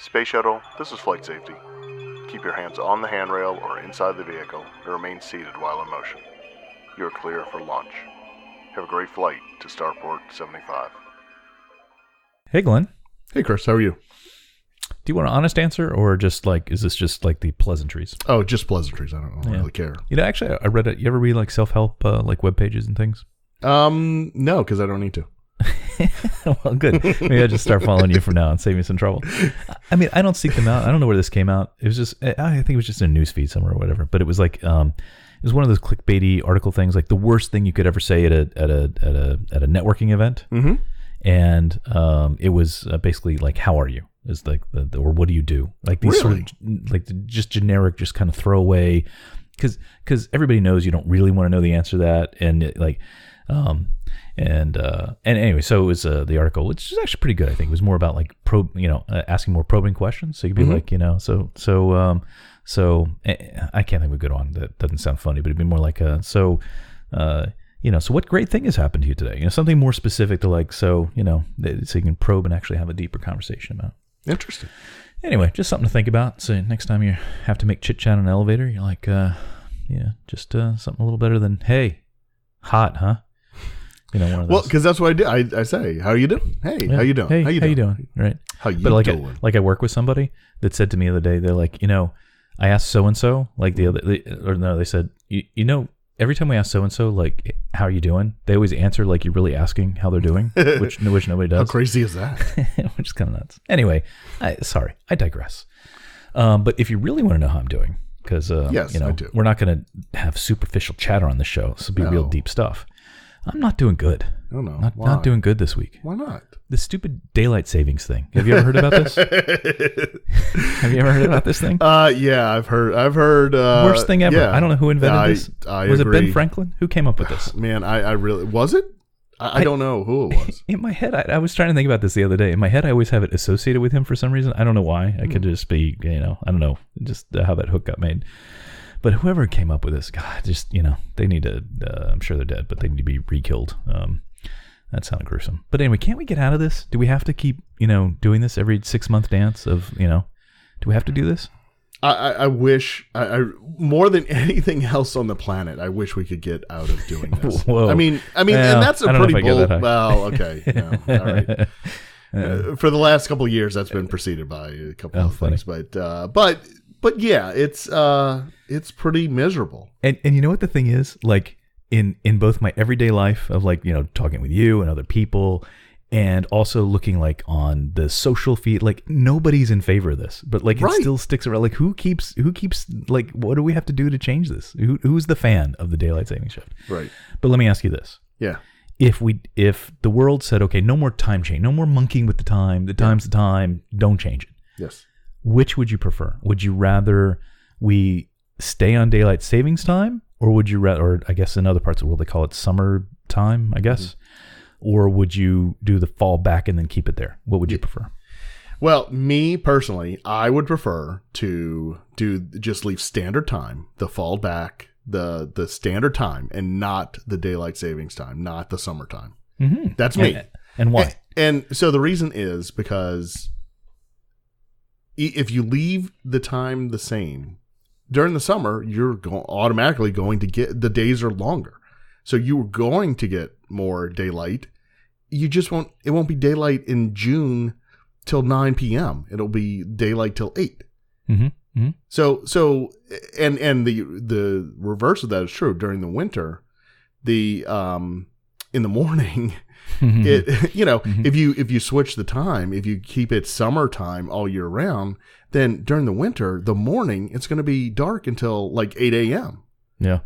Space Shuttle, this is flight safety. Keep your hands on the handrail or inside the vehicle and remain seated while in motion. You are clear for launch. Have a great flight to Starport 75. Hey, Glenn. Hey, Chris. How are you? Do you want an honest answer, or just like, is this just like the pleasantries? Oh, just pleasantries. I don't really care. You know, actually, I read it. You ever read like self-help, like web pages and things? No, because I don't need to. Well, good. Maybe I'll just start following you from now and save me some trouble. I mean, I don't seek them out. I don't know where this came out. It was just, I think it was just in a newsfeed somewhere or whatever. But it was like, it was one of those clickbaity article things, like the worst thing you could ever say at a networking event. Mm-hmm. And it was basically like, "How are you?" Is like or "What do you do?" Like these Really? sort of like just generic, just kind of throwaway, because everybody knows you don't really want to know the answer to that, and it, like. And anyway, so it was the article, which is actually pretty good. I think it was more about like asking more probing questions. So you could be like, so I can't think of a good one that doesn't sound funny, but it'd be more like so what great thing has happened to you today? Something more specific to like, so you can probe and actually have a deeper conversation about. Interesting. Anyway, just something to think about. So next time you have to make chit chat in an elevator, you're like, just something a little better than, "Hey, hot, huh?" One of those. Well, because that's what I do. I say, "How you doing? Hey, Yeah. how you doing? Hey, how you doing? Right. How you But like doing?" I work with somebody that said to me the other day, they're like, I asked so and so, like they said, every time we ask so and so, like, "How are you doing?" They always answer like you're really asking how they're doing, which nobody does. How crazy is that? Which is kind of nuts. Anyway, I digress. But if you really want to know how I'm doing, because Yes, I do. we're not going to have superficial chatter on the show. This will be real No. deep stuff. I'm not doing good. Oh no, Not doing good this week. Why not? The stupid daylight savings thing. Have you ever heard about this? Have you ever heard about this thing? Yeah, I've heard. Worst thing ever. Yeah. I don't know who invented this. I Was agree. it Ben Franklin? Who came up with this? Man, I really was it. I don't know who it was. In my head, I was trying to think about this the other day. In my head, I always have it associated with him for some reason. I don't know why. I could just be, I don't know, just how that hook got made. But whoever came up with this, God, just, they need to, I'm sure they're dead, but they need to be re-killed. That sounded gruesome. But anyway, can't we get out of this? Do we have to keep, doing this every 6-month dance of, do we have to do this? I wish, I more than anything else on the planet, I wish we could get out of doing this. Whoa. I mean, Well, and that's a I don't know pretty if I go that bold. high. Well, okay, no, all right. For the last couple of years, that's been preceded by a couple of funny. things, but yeah, it's pretty miserable. And you know what the thing is? Like in both my everyday life of like, talking with you and other people, and also looking like on the social feed, like nobody's in favor of this, but like it Right. still sticks around. Like who keeps like, what do we have to do to change this? Who's the fan of the daylight saving shift? Right. But let me ask you this. Yeah. If the world said, okay, no more time change, no more monkeying with the time's the time, don't change it. Yes. Which would you prefer? Would you rather we stay on daylight savings time, or would you rather, or I guess in other parts of the world they call it summer time, I guess, or would you do the fall back and then keep it there? What would you prefer? Well, me personally, I would prefer to just leave standard time, the fall back, the standard time, and not the daylight savings time, not the summertime. Mm-hmm. That's me. And why? And so the reason is because if you leave the time the same during the summer, you're automatically going to get, the days are longer. So you're going to get more daylight. You just it won't be daylight in June till 9 p.m. It'll be daylight till 8. Mm-hmm. Mm-hmm. So and the reverse of that is true. During the winter, in the morning, it if you switch the time, if you keep it summertime all year round, then during the winter, the morning, it's going to be dark until like 8 a.m. Yeah.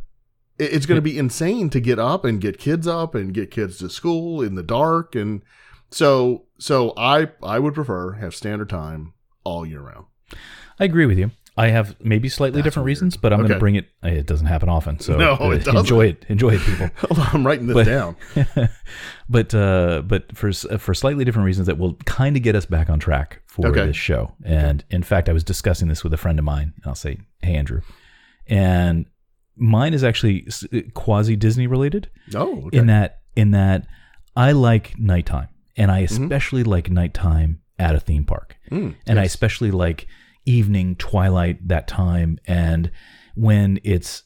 It's going to be insane to get up and get kids to school in the dark. And so I would prefer have standard time all year round. I agree with you. I have maybe slightly different reasons, but I'm going to bring it. It doesn't happen often, so No, it doesn't. enjoy it, people. Hold on, I'm writing this down. But for slightly different reasons that will kind of get us back on track for this show. And in fact, I was discussing this with a friend of mine, and I'll say, "Hey, Andrew," and mine is actually quasi Disney related. Oh, okay. In that I like nighttime, and I especially like nighttime at a theme park. and I especially like evening, twilight, that time, and when it's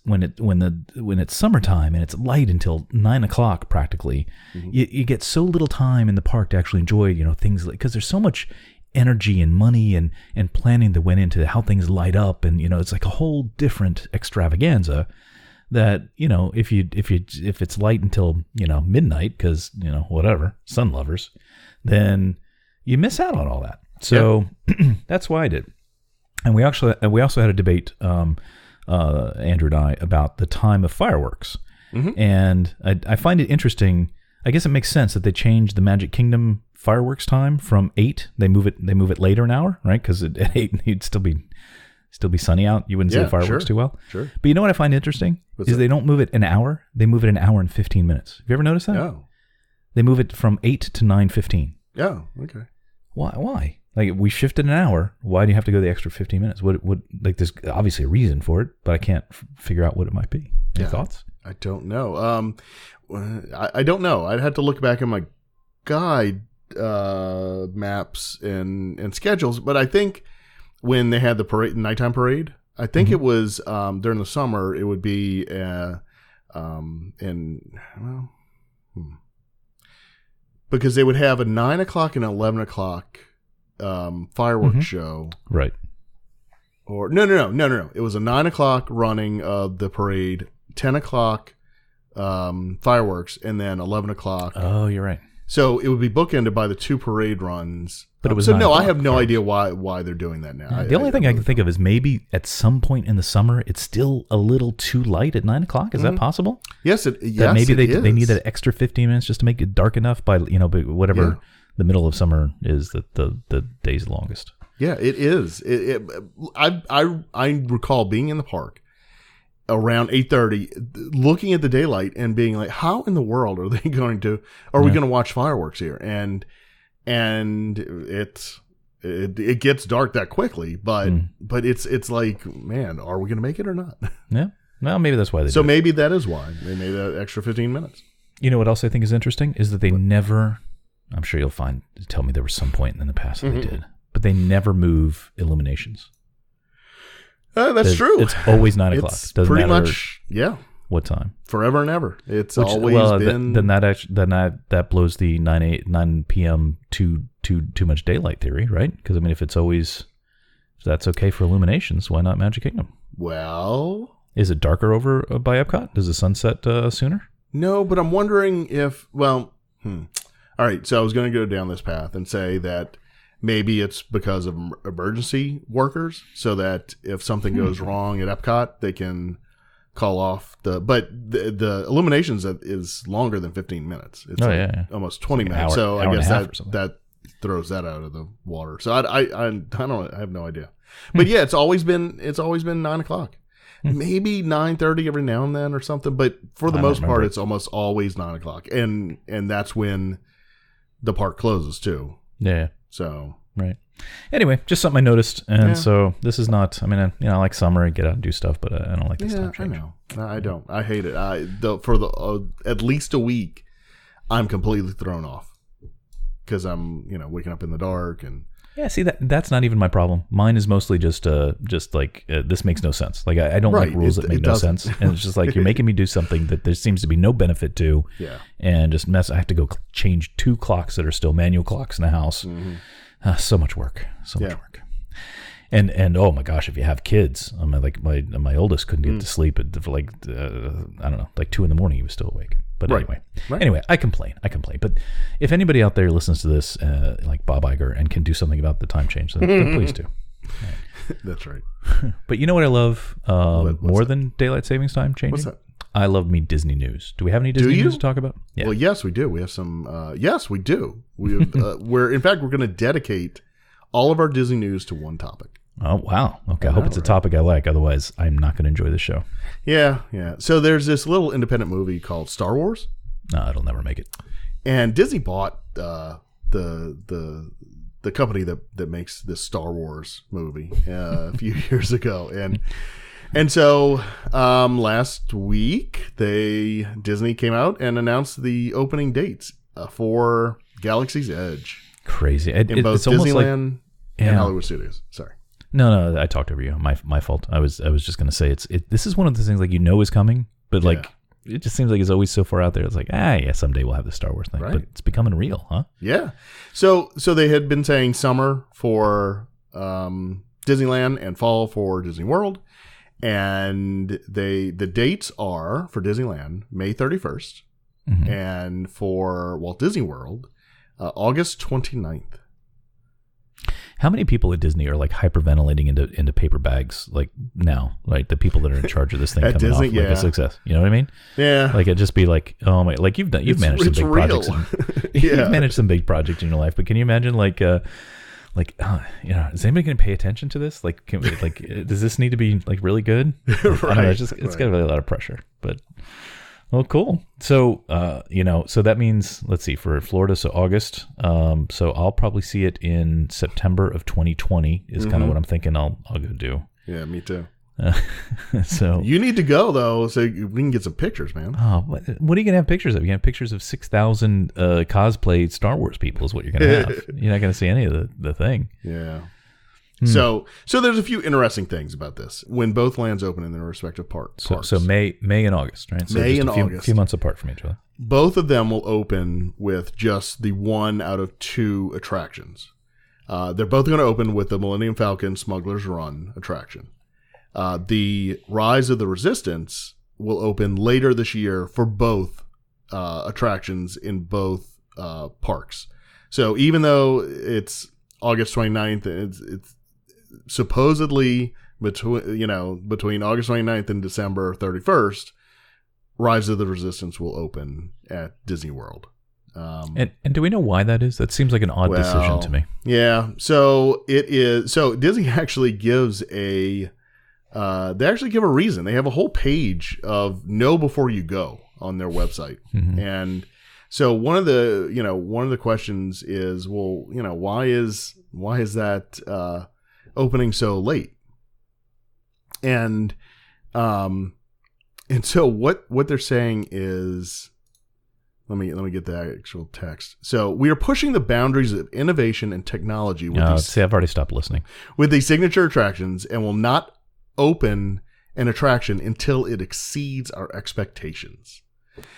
summertime and it's light until 9 o'clock practically, you get so little time in the park to actually enjoy, things like, because there's so much energy and money and planning that went into how things light up, and it's like a whole different extravaganza that if it's light until midnight because whatever, sun lovers, then you miss out on all that. So that's why I did. And we also had a debate, Andrew and I, about the time of fireworks. And I find it interesting. I guess it makes sense that they changed the Magic Kingdom fireworks time from 8. They move it later an hour, right? Because at 8 you'd still be sunny out. You wouldn't see the fireworks too well. Sure. But you know what I find interesting is they don't move it an hour. They move it an hour and 15 minutes. Have you ever noticed that? No. They move it from 8 to 9:15. Yeah. Okay. Why? Like, we shifted an hour. Why do you have to go the extra 15 minutes? What there's obviously a reason for it, but I can't figure out what it might be. Any thoughts? I don't know. I don't know. I'd have to look back in my guide maps and schedules, but I think when they had the nighttime parade, I think it was during the summer. It would be because they would have a 9 o'clock and 11 o'clock fireworks show, right? Or no. It was a 9 o'clock running of the parade, 10 o'clock fireworks, and then 11 o'clock. Oh, you're right. So it would be bookended by the 2 parade runs. But it was so no, I have no idea why they're doing that now. The only thing I can think of is maybe at some point in the summer it's still a little too light at 9 o'clock. Is that possible? Yes, that maybe they need that extra 15 minutes just to make it dark enough by whatever the middle of summer is, that the day's longest. Yeah, it is. I recall being in the park around 8:30, looking at the daylight and being like, "How in the world are they going to? Are we going to watch fireworks here?" And it gets dark that quickly, but it's like, man, are we going to make it or not? Yeah. Well, maybe that's why they. So maybe that is why they made that extra 15 minutes. You know what else I think is interesting is that they never. I'm sure you'll tell me there was some point in the past that they did, but they never move illuminations. That's true. It's always 9 o'clock. Doesn't pretty matter much, what time. Forever and ever. It's always been. Then that blows the 9 p.m. too much daylight theory, right? Because if if that's okay for illuminations, why not Magic Kingdom? Well, is it darker over by Epcot? Does the sun set sooner? No, but I'm wondering if. Well, all right. So I was going to go down this path and say that maybe it's because of emergency workers, so that if something goes wrong at Epcot, they can call off but the illuminations is longer than 15 minutes. It's almost 20 minutes. So I guess that throws that out of the water. So I don't. I have no idea. But yeah, it's always been 9 o'clock. Maybe 9:30 every now and then or something. But for the most part, it's almost always 9 o'clock, and that's when the park closes too. Yeah. So right. Anyway, just something I noticed, and so this is not. I like summer and get out and do stuff, but I don't like this time change. I know. I don't. I hate it. For at least a week, I'm completely thrown off because I'm waking up in the dark and. Yeah, see that's not even my problem. Mine is mostly just like this makes no sense. Like I don't like rules that make no sense, and it's just like you're making me do something that there seems to be no benefit to. Yeah. And just I have to go change 2 clocks that are still manual clocks in the house. So much work. Much work. And oh my gosh, if you have kids, my oldest couldn't get to sleep for like I don't know, like 2 a.m. he was still awake. But anyway, I complain. But if anybody out there listens to this, like Bob Iger, and can do something about the time change, then please do. Right. That's right. But you know what I love more than daylight savings time changing? What's that? I love me Disney news. Do we have any Disney news to talk about? Yeah. Well, yes, we do. We have some. Yes, we do. We have, in fact, we're going to dedicate all of our Disney news to one topic. Oh, wow. Okay. I hope it's a topic I like. Otherwise, I'm not going to enjoy the show. Yeah. So there's this little independent movie called Star Wars. No, it'll never make it. And Disney bought the company that makes this Star Wars movie a few years ago. And so last week, Disney came out and announced the opening dates for Galaxy's Edge. Crazy. In both Disneyland and Hollywood Studios. Sorry. No, I talked over you. My fault. I was just gonna say this is one of the things like is coming, but like it just seems like it's always so far out there. It's like someday we'll have the Star Wars thing, but it's becoming real, huh? Yeah. So they had been saying summer for Disneyland and fall for Disney World, and the dates are for Disneyland May 31st, and for Walt Disney World August 29th. How many people at Disney are like hyperventilating into paper bags like now? Like the people that are in charge of this thing at coming Disney, off like a success. You know what I mean? Yeah. Like it'd just be like, oh my, like you've managed some big projects. You've managed some big projects in your life, but can you imagine does anybody going to pay attention to this? Like, does this need to be like really good? Right. I don't know, it's got a lot of pressure, but. Well, cool. So, so that means, let's see, for Florida, so August. So I'll probably see it in September of 2020 is kind of what I'm thinking I'll go do. Yeah, me too. So you need to go though, so we can get some pictures, man. Oh, what are you gonna have pictures of? You have pictures of 6,000 cosplay Star Wars people is what you're gonna have. You're not gonna see any of the thing. Yeah. So there's a few interesting things about this when both lands open in their respective parks. So May and August, right? So May and August, a few months apart from each other. Both of them will open with just the one out of two attractions. They're both going to open with the Millennium Falcon Smuggler's Run attraction. The Rise of the Resistance will open later this year for both attractions in both parks. So even though it's August 29th, it's supposedly between August 29th and December 31st, Rise of the Resistance will open at Disney World. And do we know why that is? That seems like an odd decision to me. Yeah. So it is. So Disney actually gives they actually give a reason. They have a whole page of know before you go on their website. And so one of the questions is, well, why is that opening so late? And so what they're saying is, let me get the actual text. So we are pushing the boundaries of innovation and technology with I've already stopped listening. With these signature attractions, and will not open an attraction until it exceeds our expectations.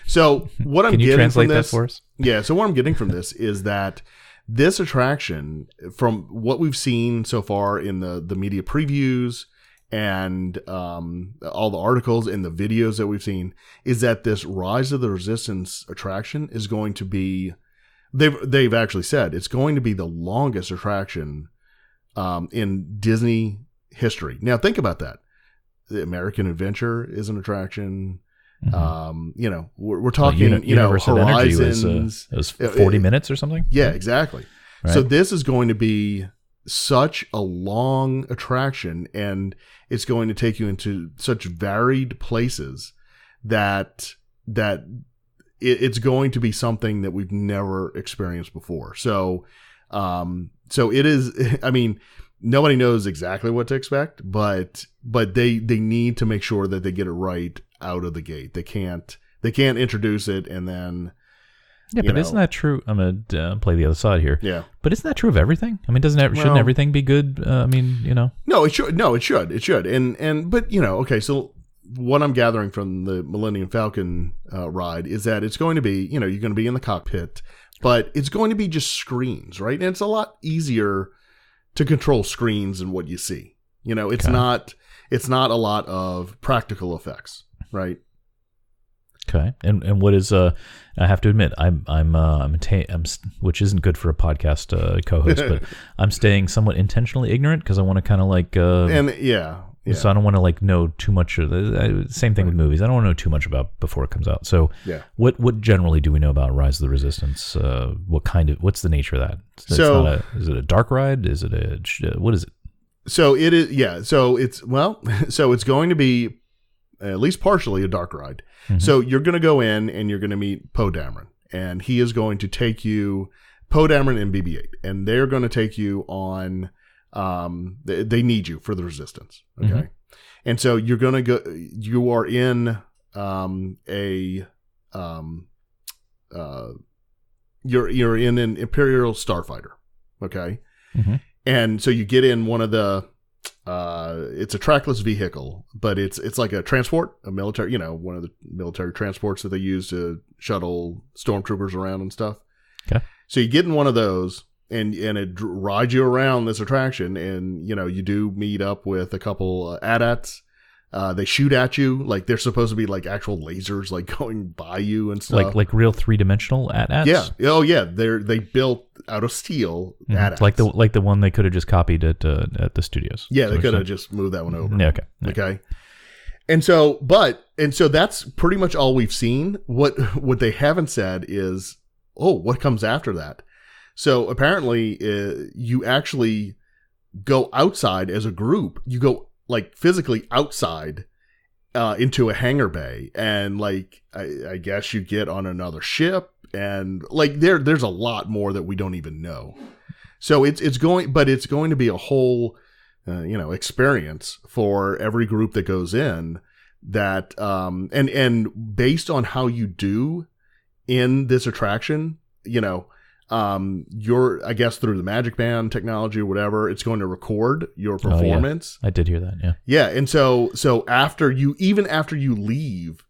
So what I'm Can you getting translate from this, that for us? Yeah, so what I'm getting from this is that this attraction, from what we've seen so far in the media previews and all the articles and the videos that we've seen, is that this Rise of the Resistance attraction is going to be, they've actually said it's going to be the longest attraction in Disney history. Now think about that. The American Adventure is an attraction. We're talking, Universal Horizons. Energy was 40 minutes or something. Yeah, exactly. Right. So this is going to be such a long attraction, and it's going to take you into such varied places that it's going to be something that we've never experienced before. So it is. I mean, nobody knows exactly what to expect, but they need to make sure that they get it right out of the gate. They can't introduce it and then. Yeah, but isn't that true? I'm gonna play the other side here. Yeah, but isn't that true of everything? I mean, shouldn't everything be good? No, it should. No, it should. It should. But okay. So what I'm gathering from the Millennium Falcon ride is that it's going to be, you're going to be in the cockpit, but it's going to be just screens, right? And it's a lot easier to control screens than what you see. It's not a lot of practical effects, right? Okay, and what is I have to admit I'm which isn't good for a podcast co-host, but I'm staying somewhat intentionally ignorant because I want to kind of like so I don't want to like know too much. Same thing with movies. I don't want to know too much about before it comes out. So what generally do we know about Rise of the Resistance? What's the nature of that? Is it a dark ride? Is it what is it? So it is. Yeah. So it's so it's going to be at least partially a dark ride. Mm-hmm. So you're going to go in and you're going to meet Poe Dameron, and he is going to take you, Poe Dameron and BB-8, and they're going to take you on, they need you for the Resistance. Okay. Mm-hmm. And so you're going to go, you are in you're in an Imperial starfighter. Okay. Mm-hmm. And so you get in one of the, it's a trackless vehicle, but it's like a transport, a military, one of the military transports that they use to shuttle stormtroopers around and stuff. Okay. So you get in one of those and it rides you around this attraction, and, you do meet up with a couple AT-ATs. They shoot at you like they're supposed to be like actual lasers, like going by you and stuff. Like real 3-dimensional AT-ATs? Yeah. Oh yeah. They built out of steel AT-ATs. Like the one they could have just copied at the studios. Yeah, they could have just moved that one over. Yeah, okay. Yeah. Okay. And so that's pretty much all we've seen. What they haven't said is, what comes after that? So apparently, you actually go outside as a group. You go like physically outside into a hangar bay, and like I guess you get on another ship, and like there's a lot more that we don't even know. So it's going to be a whole experience for every group that goes in. That and based on how you do in this attraction, you're, I guess, through the Magic Band technology or whatever, it's going to record your performance. Oh, yeah. I did hear that. Yeah. Yeah. And so after you leave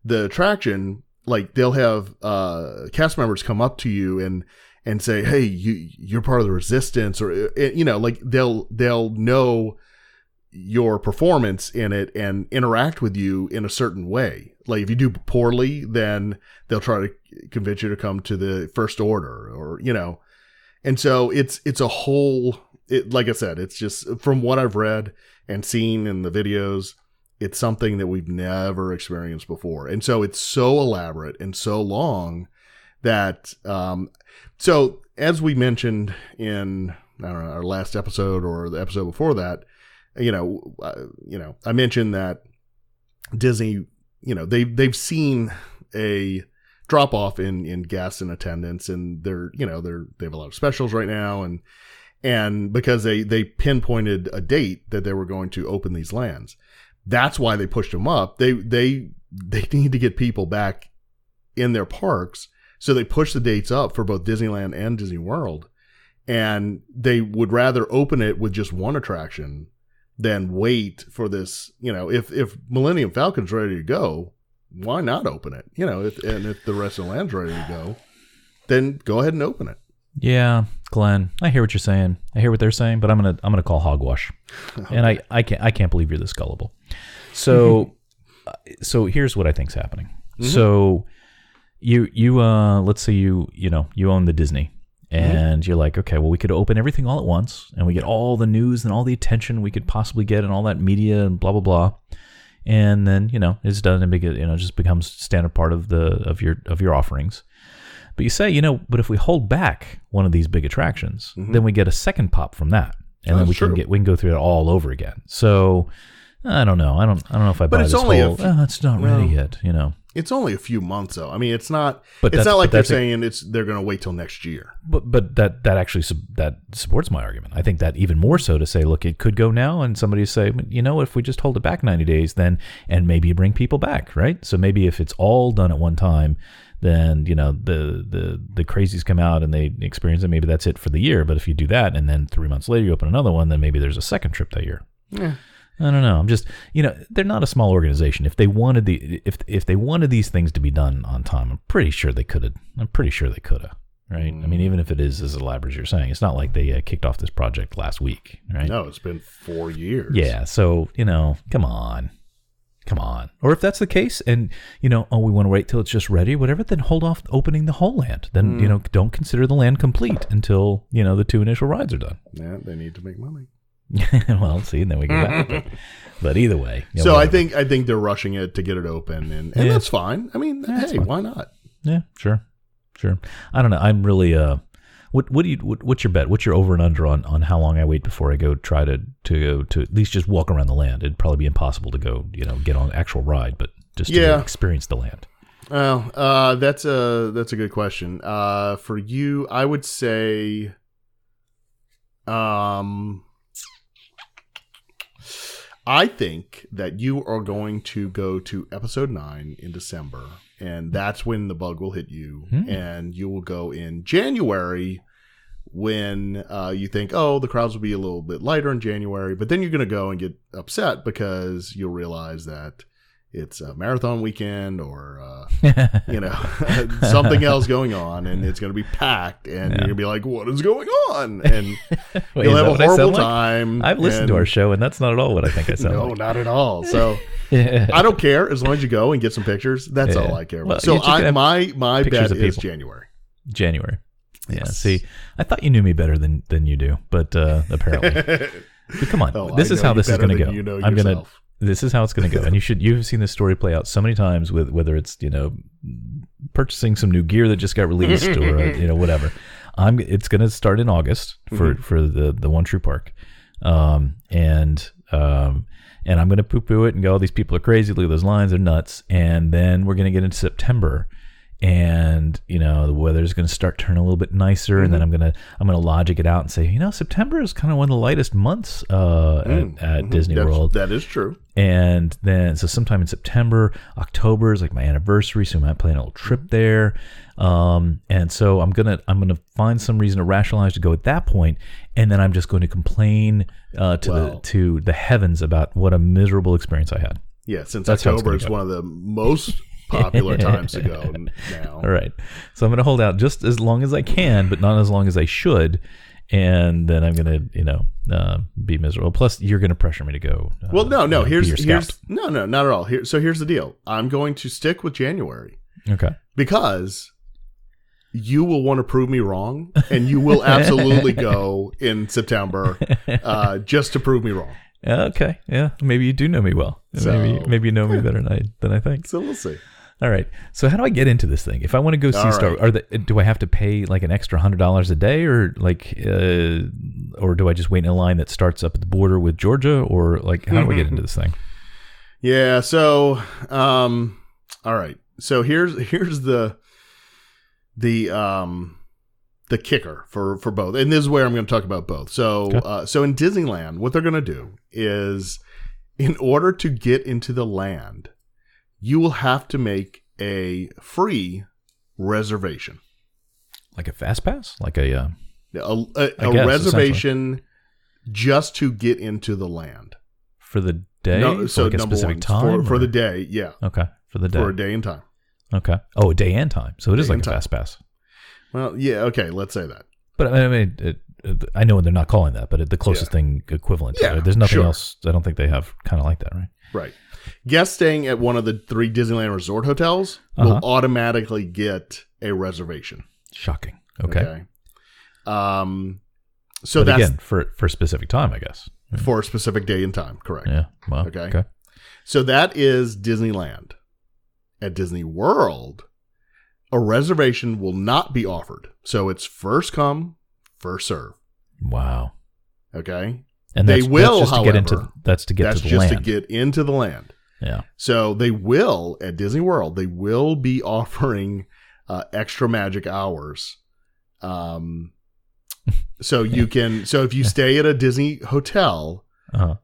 the attraction, like they'll have cast members come up to you and say, hey, you're part of the resistance, or, like they'll know your performance in it and interact with you in a certain way. Like if you do poorly, then they'll try to convince you to come to the First Order, or, and so it's a whole, like I said, it's just from what I've read and seen in the videos, it's something that we've never experienced before. And so it's so elaborate and so long that, so as we mentioned in, I don't know, our last episode or the episode before that, I mentioned that Disney, they've seen a drop off in guests and attendance, and they have a lot of specials right now, and because they pinpointed a date that they were going to open these lands, that's why they pushed them up. They need to get people back in their parks, so they pushed the dates up for both Disneyland and Disney World, and they would rather open it with just one attraction than wait for this. If Millennium Falcon's ready to go, why not open it? If the rest of the land's ready to go, then go ahead and open it. Yeah, Glenn, I hear what you're saying. I hear what they're saying, but I'm gonna call hogwash. Okay. And I can't believe you're this gullible. So so here's what I think's happening. Mm-hmm. So you let's say you own the Disney. And you're like, okay, well, we could open everything all at once, and we get all the news and all the attention we could possibly get, and all that media and blah blah blah, and then it's done and just becomes standard part of your offerings. But you say, but if we hold back one of these big attractions, then we get a second pop from that, and then we can go through it all over again. So I don't know. I don't know if I buy this whole. It's not ready yet. It's only a few months, though. I mean, it's not. It's not like they're saying they're going to wait till next year. But that actually that supports my argument. I think that even more so to say, look, it could go now, and somebody say, if we just hold it back 90 days, then and maybe you bring people back, right? So maybe if it's all done at one time, then the crazies come out and they experience it. Maybe that's it for the year. But if you do that, and then 3 months later you open another one, then maybe there's a second trip that year. Yeah. I don't know. I'm just, they're not a small organization. If they wanted if they wanted these things to be done on time, I'm pretty sure they could have. Right? I mean, even if it is as elaborate as you're saying, it's not like they kicked off this project last week, right? No, it's been 4 years. Yeah. So, come on. Or if that's the case, and we want to wait till it's just ready, whatever, then hold off opening the whole land. Then don't consider the land complete until the 2 initial rides are done. Yeah, they need to make money. Well, see, and then we go back. But either way, so I think they're rushing it to get it open, and that's fine. I mean, hey, why not? Yeah, sure. I don't know. I'm really what's your bet? What's your over and under on how long I wait before I go try to go to at least just walk around the land? It'd probably be impossible to go get on an actual ride, but just to experience the land. Well, that's a good question. For you, I would say, I think that you are going to go to episode 9 in December, and that's when the bug will hit you, and you will go in January when you think, oh, the crowds will be a little bit lighter in January, but then you're going to go and get upset because you'll realize that it's a marathon weekend or, something else going on, and it's going to be packed, and you're going to be like, what is going on? And Wait, you'll have a horrible like? time. I've listened to our show, and that's not at all what I think I sound No, like. not at all. So I don't care as long as you go and get some pictures. That's all I care about. Well, So my bet is people. January. January. Yeah. Yes. See, I thought you knew me better than you do, but apparently. But come on, this is how this is going to go. You know I'm going to. yourself. This is how it's going to go, and you've seen this story play out so many times with whether it's purchasing some new gear that just got released or whatever. It's going to start in August for the One True Park, and I'm going to poo-poo it and go, oh, these people are crazy. Look at those lines, they're nuts. And then we're going to get into September. And the weather's going to start turning a little bit nicer, and then I'm gonna logic it out and say, September is kind of one of the lightest months at Disney World. That is true. And then so sometime in September, October is like my anniversary, so I might plan a little trip there. And so I'm gonna find some reason to rationalize to go at that point, and then I'm just going to complain to the heavens about what a miserable experience I had. Yeah, since That's October is one of the most popular times to go now. All right. So I'm going to hold out just as long as I can, but not as long as I should. And then I'm going to, be miserable. Plus, you're going to pressure me to go. Well, no. Here's not at all. So here's the deal. I'm going to stick with January. Okay. Because you will want to prove me wrong, and you will absolutely go in September just to prove me wrong. Okay. Yeah. Maybe you do know me well. Maybe you know me better than I think. So we'll see. All right. So how do I get into this thing? If I want to go see Star, do I have to pay like an extra $100 a day, or or do I just wait in a line that starts up at the border with Georgia, or like how do I get into this thing? Yeah. So, all right. So here's the kicker for both, and this is where I'm going to talk about both. So, Okay. So in Disneyland, what they're going to do is, in order to get into the land, you will have to make a free reservation, Like a fast pass, like a reservation just to get into the land for the day. No, for so like a number specific one, time for or- the day, yeah, Okay, for the day. for a day and time. Okay. Oh, a day and time. So it is Day like and a time. fast pass. Well, yeah, okay, let's say that. But I mean, I know they're not calling that, but the closest thing equivalent to Yeah, it. There's nothing sure. else. I don't think they have kind of like that, right? Right. Guests staying at one of the 3 Disneyland Resort hotels will automatically get a reservation. Shocking. Okay. So But that's again, for a specific time, I guess. for a specific day and time, correct? Yeah. Well, Okay. So that is Disneyland. At Disney World, a reservation will not be offered. So it's first come, first serve. Wow. Okay. And They that's, will, that's just to get however, into that's to get That's to the just land. to get into the land. Yeah. So they will, at Disney World, they will be offering extra magic hours. So you can, so if you stay at a Disney hotel,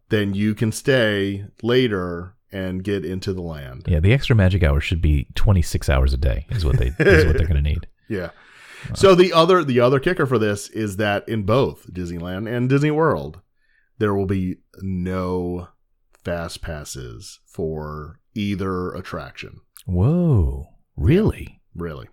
then you can stay later and get into the land. Yeah. The extra magic hour should be 26 hours a day. Is what they're going to need. Yeah. So the other kicker for this is that in both Disneyland and Disney World, there will be no fast passes for either attraction. Whoa. Really? Really.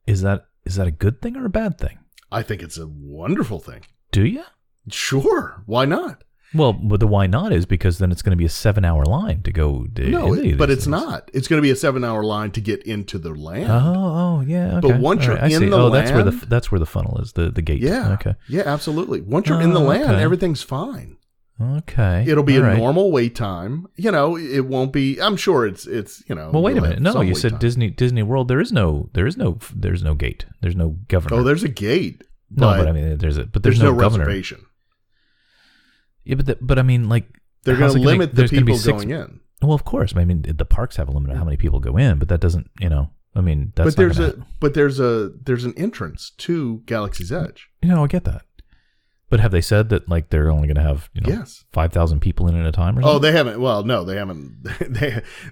Is that a good thing or a bad thing? I think it's a wonderful thing. Do you? Sure. Why not? Well, but the why not is because then it's going to be a 7-hour line to go. No, into but these it's things. not. It's going to be a 7-hour line to get into the land. Oh, yeah. Okay. But once you're I in see. the that's where land- that's where the funnel is. The gate. Yeah. Okay. Yeah, absolutely. Once you're in the land, okay. everything's fine. Okay. It'll be All a right. normal wait time. It won't be. I'm sure it's. Well, wait a you'll minute. have No, some you wait said time. Disney World. There is no gate. There's no governor. Oh, there's a gate. no, but I mean, there's there's no no governor. reservation. Yeah, but I mean, like They're how's going it to limit the there's gonna be people going in. Well, of course. I mean, the parks have a limit on how many people go in, but that doesn't. I mean, that's. But there's an entrance to Galaxy's Edge. I get that. But have they said that like they're only going to have Yes. 5,000 people in at a time or something? Oh, they haven't. Well, no, they haven't.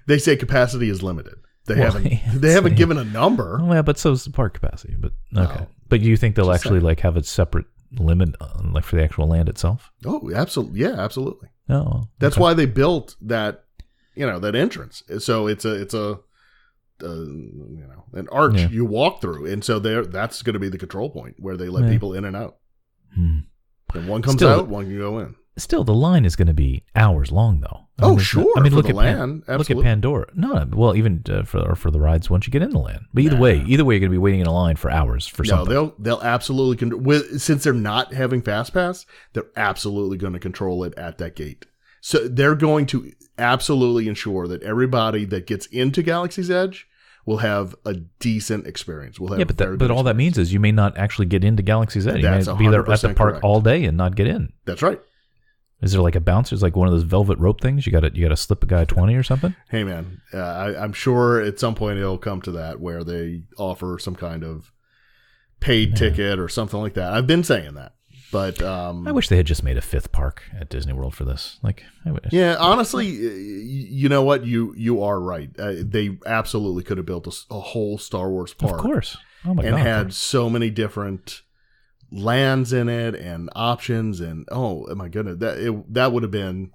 They say capacity is limited. They Well, haven't given a number. Oh, yeah, but so is the park capacity. But okay. No. But you think they'll Just actually saying. like have a separate limit, like for the actual land itself? Oh, absolutely. Yeah, absolutely. No. That's why they built that, that entrance. So it's a an arch Yeah. you walk through, and so that's going to be the control point where they let Yeah. people in and out. Hmm. And one comes Still- out, one can go in. Still, the line is going to be hours long, though. Oh, there's sure, I mean, for look the at land, look at absolutely. Pandora. No, well, even for the rides once you get in the land. But either way, you're going to be waiting in a line for hours for No, something. they'll absolutely since they're not having fast pass, they're absolutely going to control it at that gate. So they're going to absolutely ensure that everybody that gets into Galaxy's Edge will have a decent experience. Will have Yeah, a very but good all that experience. means is you may not actually get into Galaxy's Edge. You That's may be there at the 100% park correct. all day and not get in. That's right. Is there like a bouncer? Is like one of those velvet rope things? You got to slip a guy 20 or something? Hey man, I'm sure at some point it'll come to that where they offer some kind of paid ticket or something like that. I've been saying that, but I wish they had just made a fifth park at Disney World for this. Like, I wish. yeah, honestly, you know what? You are right. They absolutely could have built a whole Star Wars park, Of course. Oh my and god. had so many different lands in it and options, and oh my goodness, that would have been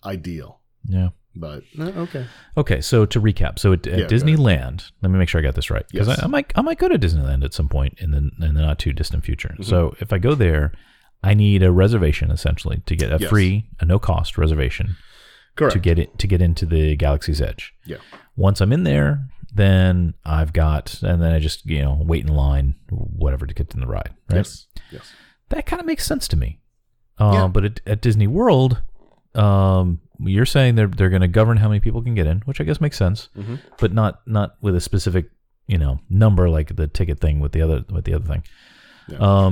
ideal. Yeah. But okay, Okay, so to recap, so at Yeah, go Disneyland, let me make sure I got this right because Yes. I might go to Disneyland at some point in the not too distant future. Mm-hmm. So if I go there, I need a reservation essentially to get a Yes. free, a no cost reservation correct. to get into the Galaxy's Edge. Yeah. Once I'm in there, then and then I just wait in line, whatever, to get in the ride. Right? Yes. That kind of makes sense to me. Yeah. But at Disney World, you're saying they're going to govern how many people can get in, which I guess makes sense, Mhm. but not with a specific number like the ticket thing with the other thing. Yeah.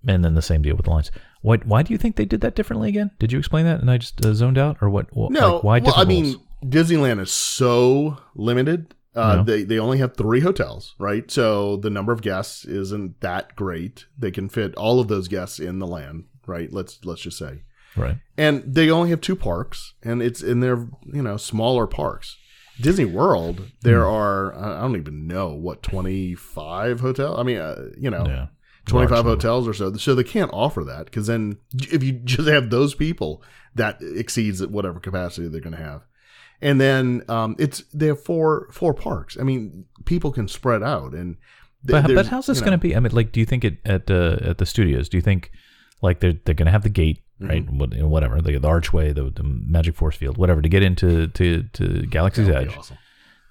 And then the same deal with the lines. Why do you think they did that differently again? Did you explain that and I just zoned out, or what? No, like, why well, I different mean, rules? Disneyland is so limited. Yeah. They only have 3 hotels, right? So the number of guests isn't that great. They can fit all of those guests in the land, right? Let's just say, Right. and they only have 2 parks, and it's in their smaller parks. Disney World, there are I don't even know what 25 hotels. I mean, Yeah. 25 Large number. hotels or so. So they can't offer that because then if you just have those people, that exceeds whatever capacity they're going to have. And then they have four parks. I mean, people can spread out, and But how's this going to be? I mean, like, do you think at the studios? Do you think like they're going to have the gate, right? Whatever, the archway, the Magic Force Field, whatever, to get into to Galaxy's That'd be Edge? awesome.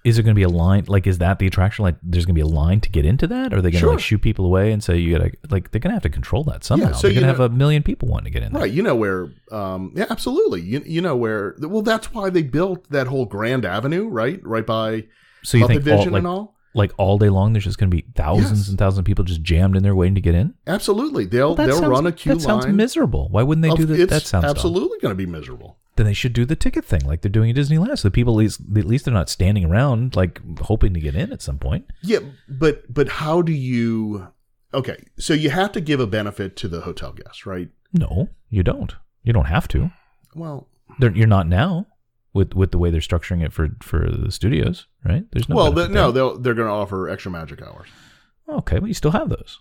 Is there going to be a line? Like, is that the attraction? Like, there's going to be a line to get into that? Or are they going to Sure. like shoot people away and say you got to like? They're going to have to control that somehow. so they're going to have 1 million people wanting to get in there. Right, you know where? Yeah, absolutely. You know where? Well, that's why they built that whole Grand Avenue, right by So you Muppet think all, Vision like, and all. like all day long, there's just going to be thousands Yes. and thousands of people just jammed in there waiting to get in? Absolutely, they'll That sounds- run a queue That line. sounds miserable. Why wouldn't they do that? It's That sounds dumb. absolutely going to be miserable. Then they should do the ticket thing like they're doing at Disneyland. So the people at least they're not standing around like hoping to get in at some point. Yeah, but how do you? Okay, so you have to give a benefit to the hotel guests, right? No, you don't. You don't have to. Well, You're not now with the way they're structuring it for the studios, right? There's no. benefit there. they're going to offer extra magic hours. Okay, but you still have those.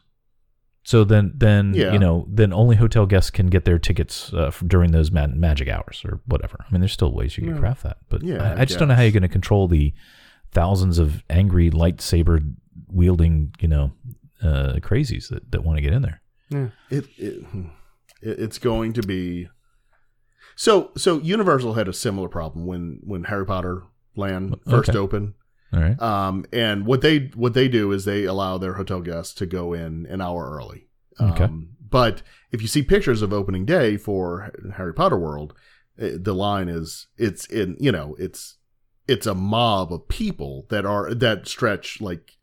So then Yeah. then only hotel guests can get their tickets during those magic hours or whatever. I mean, there's still ways you can Yeah. craft that, but Yeah, I just don't know how you're going to control the thousands of angry lightsaber wielding crazies that want to get in there. Yeah, it's going to be. So Universal had a similar problem when Harry Potter Land first Okay. opened. All right. And what they do is they allow their hotel guests to go in an hour early. Okay. But if you see pictures of opening day for Harry Potter World, the line is it's a mob of people that stretch like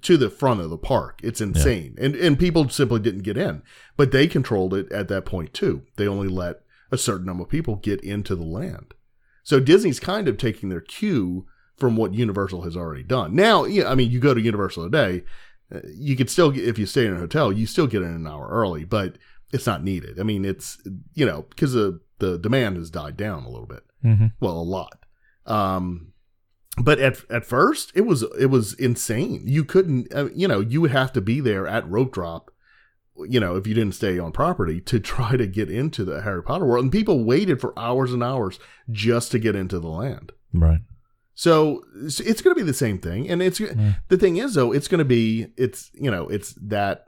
to the front of the park. It's insane, and people simply didn't get in. But they controlled it at that point too. They only let a certain number of people get into the land. So Disney's kind of taking their cue from what Universal has already done. Now, I mean, you go to Universal today, you could still, if you stay in a hotel, you still get in an hour early, but it's not needed. I mean, it's, because the demand has died down a little bit. Mm-hmm. Well, a lot. But at first, it was insane. You couldn't, you would have to be there at rope drop, if you didn't stay on property, to try to get into the Harry Potter world. And people waited for hours and hours just to get into the land. Right. So it's going to be the same thing. And the thing is, though, it's going to be, it's that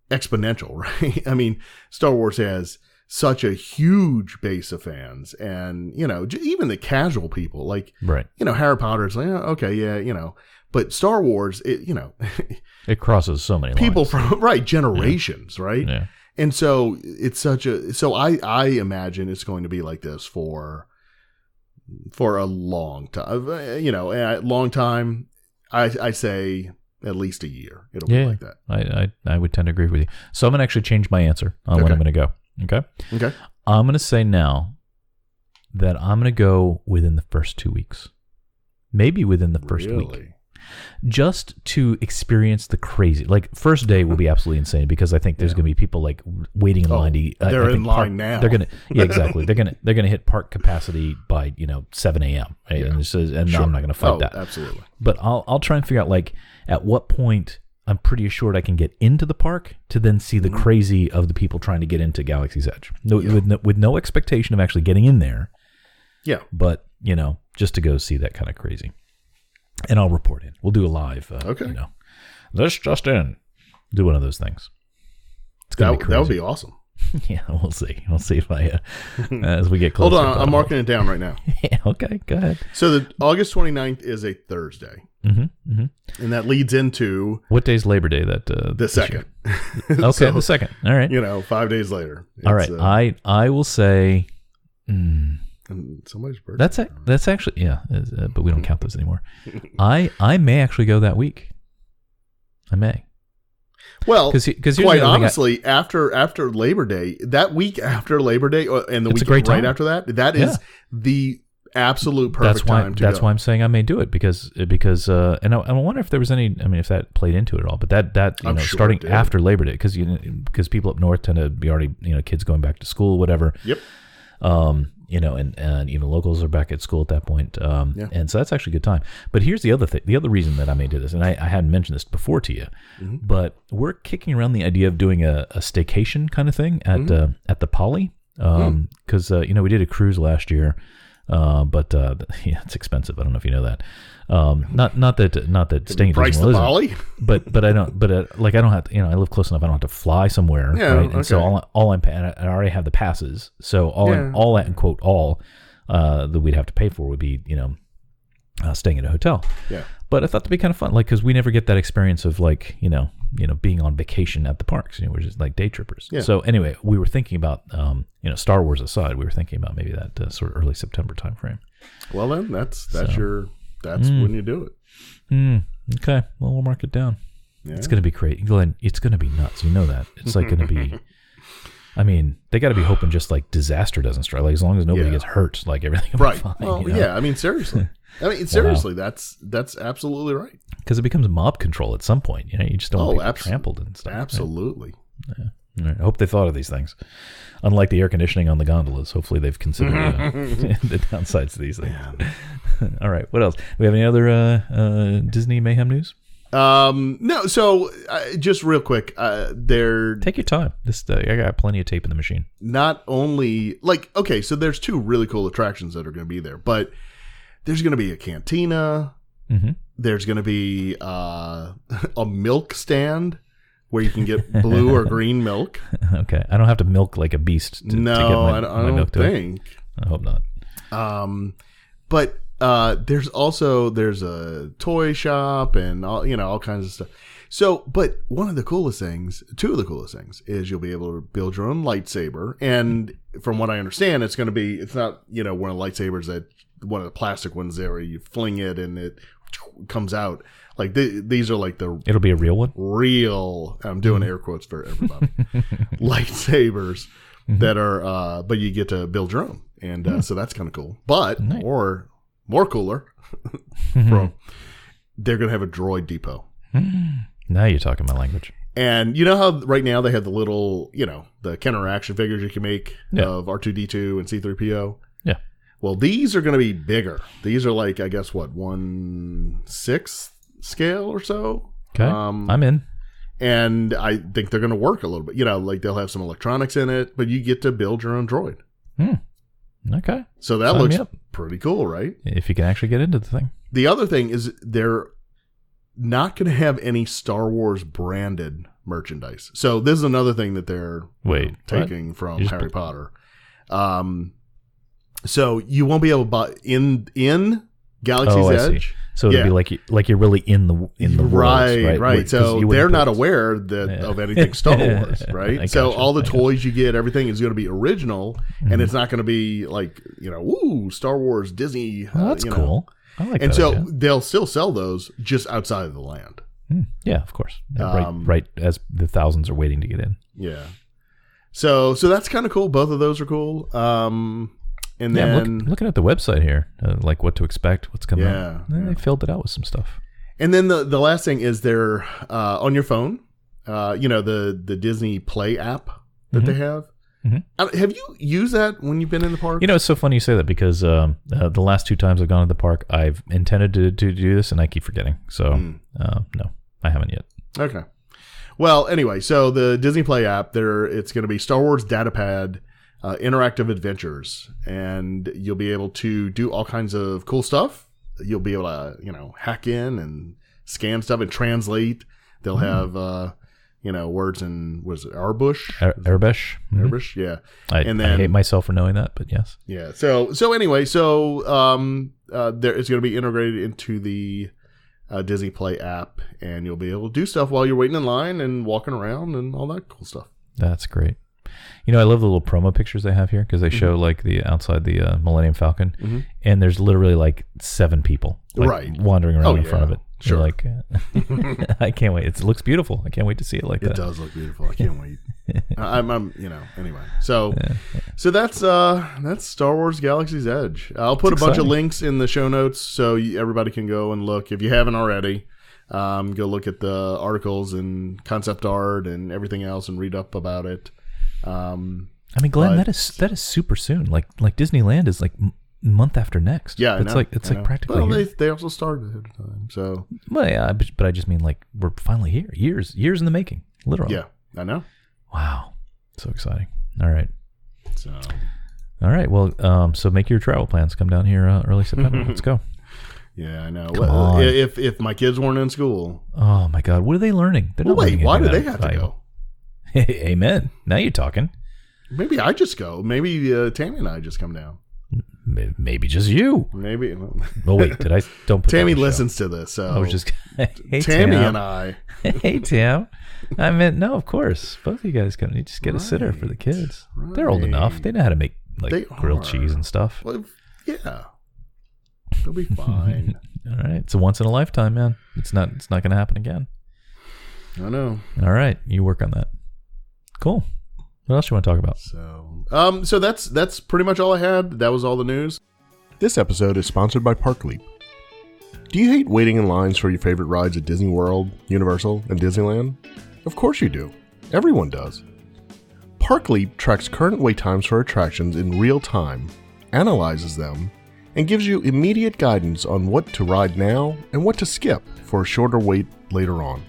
exponential, right? I mean, Star Wars has such a huge base of fans, and even the casual people, like right. Harry Potter is like, oh, okay, yeah, but Star Wars, it crosses so many people lines. from generations, yeah. right? Yeah. And so it's so I imagine it's going to be like this for a long time, a long time. I say at least a year. It'll be like that. I would tend to agree with you. So I'm gonna actually change my answer on when I'm gonna go. Okay. I'm going to say now that I'm going to go within the first 2 weeks. Maybe within the first week. Just to experience the crazy. Like, first day will be absolutely insane because I think there's going to be people like waiting in line to they're in line now. They're going to exactly. They're going to hit park capacity by 7 a.m. Right? Yeah. And sure. I'm not going to fight that. Absolutely. But I'll try and figure out like at what point I'm pretty assured I can get into the park to then see the crazy of the people trying to get into Galaxy's Edge. With no expectation of actually getting in there. Yeah. But, just to go see that kind of crazy. And I'll report in. We'll do a live, this just in. Do one of those things. It's going to be crazy. That would be awesome. Yeah, we'll see. We'll see if I, as we get closer. Hold on, I'm marking it down right now. Yeah, okay, go ahead. So the August 29th is a Thursday. Mm-hmm, mm-hmm. And that leads into... What day's Labor Day? The 2nd. Okay, so, the 2nd. All right. 5 days later. All right, I will say... and somebody's birthday. That's actually... Yeah, but we don't count those anymore. I may actually go that week. I may. Well, because quite honestly, after Labor Day, that week after Labor Day, and the week right after that is the absolute perfect time to go. That's why I'm saying I may do it because and I wonder if there was any. I mean, if that played into it at all. But that sure starting after Labor Day, because people up north tend to be already kids going back to school, whatever. Yep. And even locals are back at school at that point. And so that's actually a good time. But here's the other thing. The other reason that I may do this, and I hadn't mentioned this before to you, but we're kicking around the idea of doing a staycation kind of thing at the Poly. Because, we did a cruise last year. But it's expensive. I don't know if you know that. Not that staying price the Poly, but I don't. But I don't have to. I live close enough. I don't have to fly somewhere. Yeah, right? And so all I'm paying. I already have the passes. So all that we'd have to pay for would be staying at a hotel. Yeah. But I thought that'd be kind of fun, because we never get that experience of being on vacation at the parks. We're just like day trippers. Yeah. So anyway, we were thinking about, Star Wars aside, we were thinking about maybe that sort of early September timeframe. Well, then that's when you do it. Okay. Well, we'll mark it down. Yeah. It's going to be great, Glenn. It's going to be nuts. You know that. It's like going to be. I mean, they got to be hoping just like disaster doesn't strike. Like as long as nobody gets hurt, like everything will be fine. Well, yeah. I mean, seriously. Seriously, that's absolutely right. Because it becomes mob control at some point. You just don't want people trampled and stuff. Absolutely. Right? Yeah. Right. I hope they thought of these things. Unlike the air conditioning on the gondolas, hopefully they've considered the downsides to these things. All right. What else? Do we have any other Disney Mayhem news? No. So just real quick, take your time. I got plenty of tape in the machine. Not only so there's two really cool attractions that are going to be there, but there's going to be a cantina. Mm-hmm. There's going to be a milk stand where you can get blue or green milk. Okay, I don't have to milk like a beast. To get my milk think. I hope not. But there's a toy shop and all kinds of stuff. So, but two of the coolest things is you'll be able to build your own lightsaber. And from what I understand, it's not one of the lightsabers that one of the plastic ones there where you fling it and it comes out. Like these are like it'll be a real one. I'm doing air quotes for everybody. Lightsabers that are, but you get to build your own, and so that's kind of cool. But more cooler, they're gonna have a droid depot. Now you're talking my language. And you know how right now they have the little, the Kenner action figures you can make of R2-D2 and C-3PO. Yeah. Well, these are going to be bigger. These are like, I guess, what, 1/6 scale or so. Okay, I'm in. And I think they're going to work a little bit. You know, like they'll have some electronics in it, but you get to build your own droid. Okay. So that Sign looks me up. pretty cool, right? If you can actually get into the thing. The other thing is they're not going to have any Star Wars branded merchandise. So this is another thing that they're taking from Harry Potter. So you won't be able to buy in Galaxy's Edge. So it'll be like you're really in the world, right. So they're not aware of anything Star Wars, right? So all the toys you get, everything is going to be original, and it's not going to be like, woo, Star Wars, Disney. That's cool. I like that. And so they'll still sell those just outside of the land. Yeah, of course. Right as the thousands are waiting to get in. Yeah. So that's kind of cool. Both of those are cool. And then I'm looking at the website here, like what to expect, what's coming up. Yeah. They filled it out with some stuff. And then the last thing is they're on your phone. The Disney Play app that they have. Have you used that when you've been in the park? It's so funny you say that because the last 2 times I've gone to the park, I've intended to do this and I keep forgetting. So no, I haven't yet. Okay. Well, anyway, so the Disney Play app, it's going to be Star Wars Datapad. Interactive adventures, and you'll be able to do all kinds of cool stuff. You'll be able to, hack in and scan stuff and translate. They'll have, words in, was it Arbush? Arabish. Arabish, yeah. I hate myself for knowing that, but yes. Yeah. So anyway, it's going to be integrated into the Disney Play app, and you'll be able to do stuff while you're waiting in line and walking around and all that cool stuff. That's great. I love the little promo pictures they have here because they show like the outside the Millennium Falcon, and there's literally like 7 people wandering around in front of it. Sure. Like, I can't wait. It looks beautiful. I can't wait to see it like that. It does look beautiful. I can't wait. I'm anyway. So that's Star Wars Galaxy's Edge. I'll put a bunch of links in the show notes so everybody can go and look if you haven't already. Go look at the articles and concept art and everything else and read up about it. Glenn, that is super soon. Like Disneyland is like month after next. Yeah, it's like practically. Well, they also started ahead of time. So well, yeah, but I just mean like we're finally here. Years in the making, literally. Yeah, I know. Wow, so exciting. All right. So. All right. Well, so make your travel plans. Come down here early September. Let's go. Yeah, I know. Come on. If my kids weren't in school. Oh my God, what are they learning? They're not learning. Why do they have to go? Amen. Now you're talking. Maybe I just go. Maybe Tammy and I just come down. Maybe just you. Maybe. Oh wait, did I? Don't. Put Tammy listens to this, so I was just. Hey, Tammy Tam. and I. Hey Tam. I meant no, of course. Both of you guys come. You just get a sitter for the kids. Right. They're old enough. They know how to make grilled cheese and stuff. Well, yeah, they'll be fine. All right, it's a once in a lifetime, man. It's not going to happen again. I know. All right, you work on that. Cool. What else you want to talk about? So that's pretty much all I had. That was all the news. This episode is sponsored by ParkLeap. Do you hate waiting in lines for your favorite rides at Disney World, Universal, and Disneyland? Of course you do. Everyone does. ParkLeap tracks current wait times for attractions in real time, analyzes them, and gives you immediate guidance on what to ride now and what to skip for a shorter wait later on.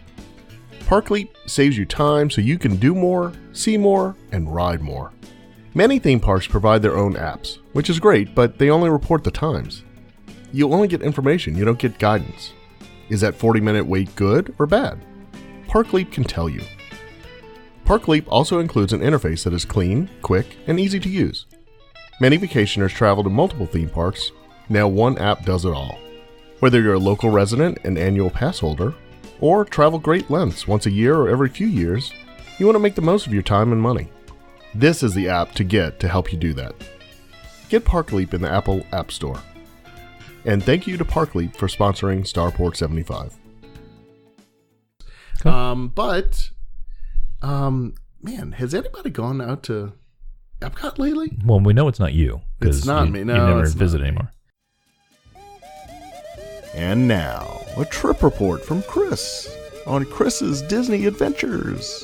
ParkLeap saves you time so you can do more, see more, and ride more. Many theme parks provide their own apps, which is great, but they only report the times. You only get information, you don't get guidance. Is that 40-minute wait good or bad? ParkLeap can tell you. ParkLeap also includes an interface that is clean, quick, and easy to use. Many vacationers travel to multiple theme parks. Now one app does it all. Whether you're a local resident and annual pass holder, or travel great lengths once a year or every few years, you want to make the most of your time and money. This is the app to get to help you do that. Get ParkLeap in the Apple App Store. And thank you to ParkLeap for sponsoring Starport 75. Man, has anybody gone out to Epcot lately? Well, we know it's not you. It's not me. No, you never it's visit not me. anymore. And now, a trip report from Chris on Chris's Disney adventures.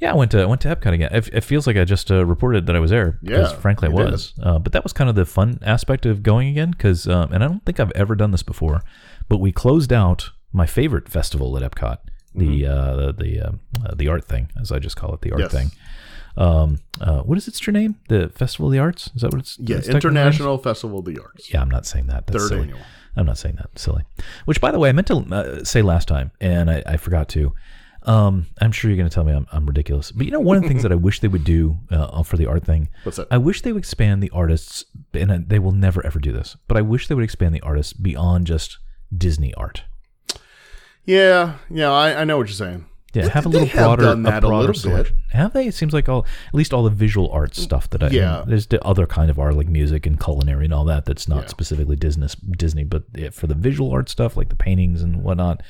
Yeah, I went to Epcot again. It feels like I just reported that I was there because, Yeah, frankly, I you did. was. But that was kind of the fun aspect of going again because, and I don't think I've ever done this before, but we closed out my favorite festival at Epcot, the art thing, as I just call it, the art Yes. thing. What is its true name? The Festival of the Arts? Is that what it's? Yeah, its technical name? International Festival of the Arts. Yeah, I'm not saying that. That's Third silly. annual. I'm not saying that. Silly. Which, by the way, I meant to say last time, and I forgot to. I'm sure you're going to tell me I'm ridiculous. But one of the things that I wish they would do for the art thing, What's that? I wish they would expand the artists, and they will never ever do this, but I wish they would expand the artists beyond just Disney art. Yeah, I know what you're saying. Yeah, have a They little have broader, done that a broader little selection. bit. Have they? It seems like at least all the visual art stuff that Yeah. there's the other kind of art like music and culinary and all that's not Yeah. specifically Disney, but for the visual art stuff like the paintings and whatnot,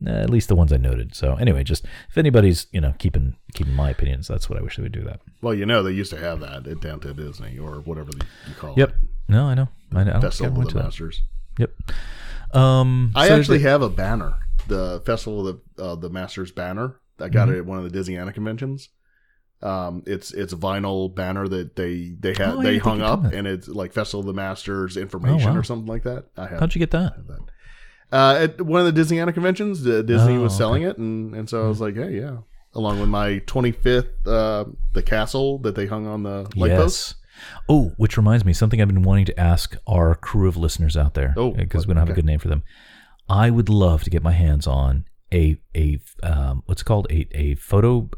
at least the ones I noted. So anyway, just if anybody's keeping my opinions, that's what I wish they would do that. Well, they used to have that at Downtown Disney or whatever you call Yep. it. No, I know. I don't think I Festival went of to the that. Masters. Yep. I so actually have a banner, the Festival of the Masters banner. I got Mm-hmm. it at one of the Disneyana conventions. It's a vinyl banner that they Oh, I they didn't hung think you up, told me. and it's like Festival of the Masters information wow. or something like that. I have How'd you get that? that. At one of the Disneyana conventions, Disney was okay. selling it, and so I was like, hey, yeah. Along with my 25th, the castle that they hung on the light post. Oh, which reminds me, something I've been wanting to ask our crew of listeners out there, Oh, because we don't have a okay. good name for them. I would love to get my hands on a what's it called a photo.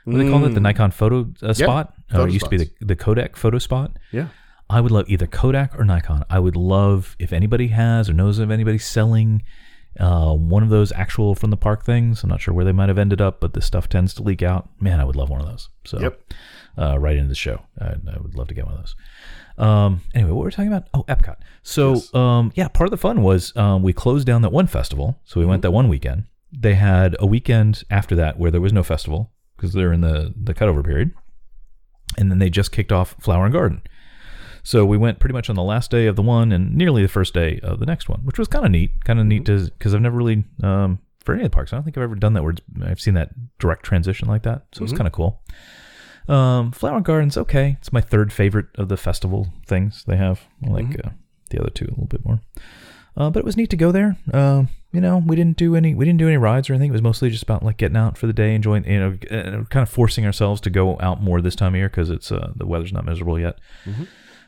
What do they call it? The Nikon photo spot. photo It used to be spots. the Kodak photo spot. Yeah. I would love either Kodak or Nikon. I would love if anybody has or knows of anybody selling one of those actual from the park things. I'm not sure where they might have ended up, but this stuff tends to leak out. Man, I would love one of those. So, Yep. right into the show. I would love to get one of those. Anyway, what were we talking about? Oh, Epcot. So, Yes. part of the fun was we closed down that one festival. So we went that one weekend. They had a weekend after that where there was no festival because they're in the cutover period. And then they just kicked off Flower and Garden. So we went pretty much on the last day of the one and nearly the first day of the next one, which was kind of neat. Kind of neat because I've never really, for any of the parks, I don't think I've ever done that where I've seen that direct transition like that. So it's kind of cool. Flower and Garden's okay. It's my third favorite of the festival things they have. I like the other two a little bit more. But it was neat to go there. We didn't do any rides or anything. It was mostly just about like getting out for the day, enjoying, kind of forcing ourselves to go out more this time of year because it's the weather's not miserable yet.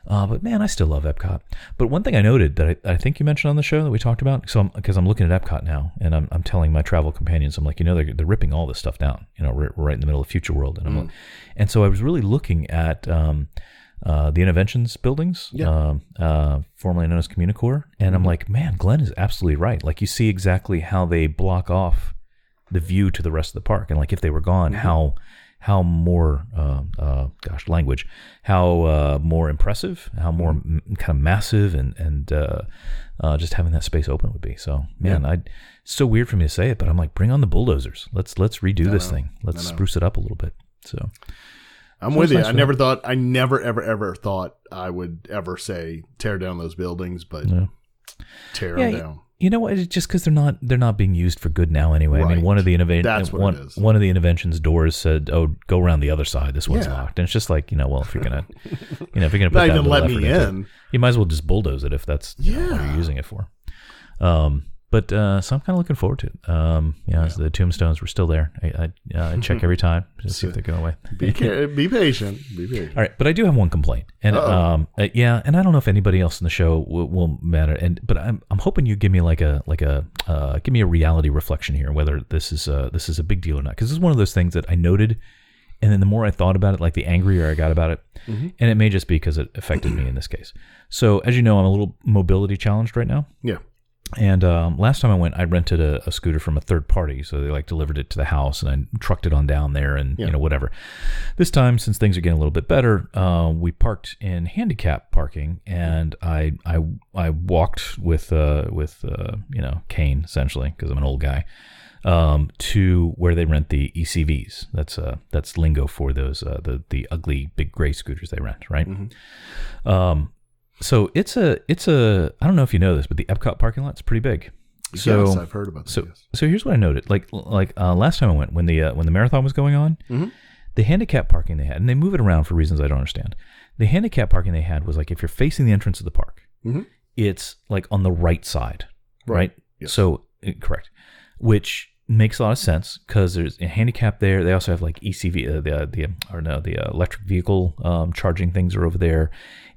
But man, I still love Epcot. But one thing I noted that I think you mentioned on the show that we talked about, because I'm looking at Epcot now, and I'm telling my travel companions, I'm like, they're ripping all this stuff down. We're right in the middle of Future World, and so I was really looking at the Interventions buildings, formerly known as Communicore, and I'm like, man, Glenn is absolutely right. Like you see exactly how they block off the view to the rest of the park, and like if they were gone, how more how more impressive, how more kind of massive and just having that space open would be. So man, it's so weird for me to say it, but I'm like, bring on the bulldozers. Let's redo this thing. Let's spruce it up a little bit. So I'm with you. I never ever thought I would ever say tear down those buildings, but tear them down. You know what? It's just because they're not being used for good now anyway. I mean, Right. one of the That's what it is. one of the Interventions doors said, "Oh, go around the other side. This one's locked." And it's just like, well, if you're gonna, put Not that even little let effort me into in. it, you might as well just bulldoze it if that's what you're using it for. But so I'm kind of looking forward to it. The tombstones were still there. I check every time to see if they go away. Be patient. Be patient. All right, but I do have one complaint, and and I don't know if anybody else in the show will matter. But I'm hoping you give me give me a reality reflection here, whether this is a big deal or not. Because this is one of those things that I noted, and then the more I thought about it, like the angrier I got about it, and it may just be because it affected me in this case. So as you know, I'm a little mobility challenged right now. Yeah. And last time I went, I rented a scooter from a third party. So they delivered it to the house and I trucked it on down there and, whatever. This time, since things are getting a little bit better, we parked in handicap parking and I walked with cane, essentially, because I'm an old guy, to where they rent the ECVs. That's lingo for those, the ugly big gray scooters they rent, right? So it's a I don't know if you know this, but the Epcot parking lot's pretty big. So yes, I've heard about that. So here's what I noted. Like last time I went when the marathon was going on, the handicap parking they had, and they move it around for reasons I don't understand. The handicap parking they had was like if you're facing the entrance of the park, it's like on the right side, right? Yes. So correct, which makes a lot of sense because there's a handicap there. They also have like ECV, the electric vehicle charging things are over there,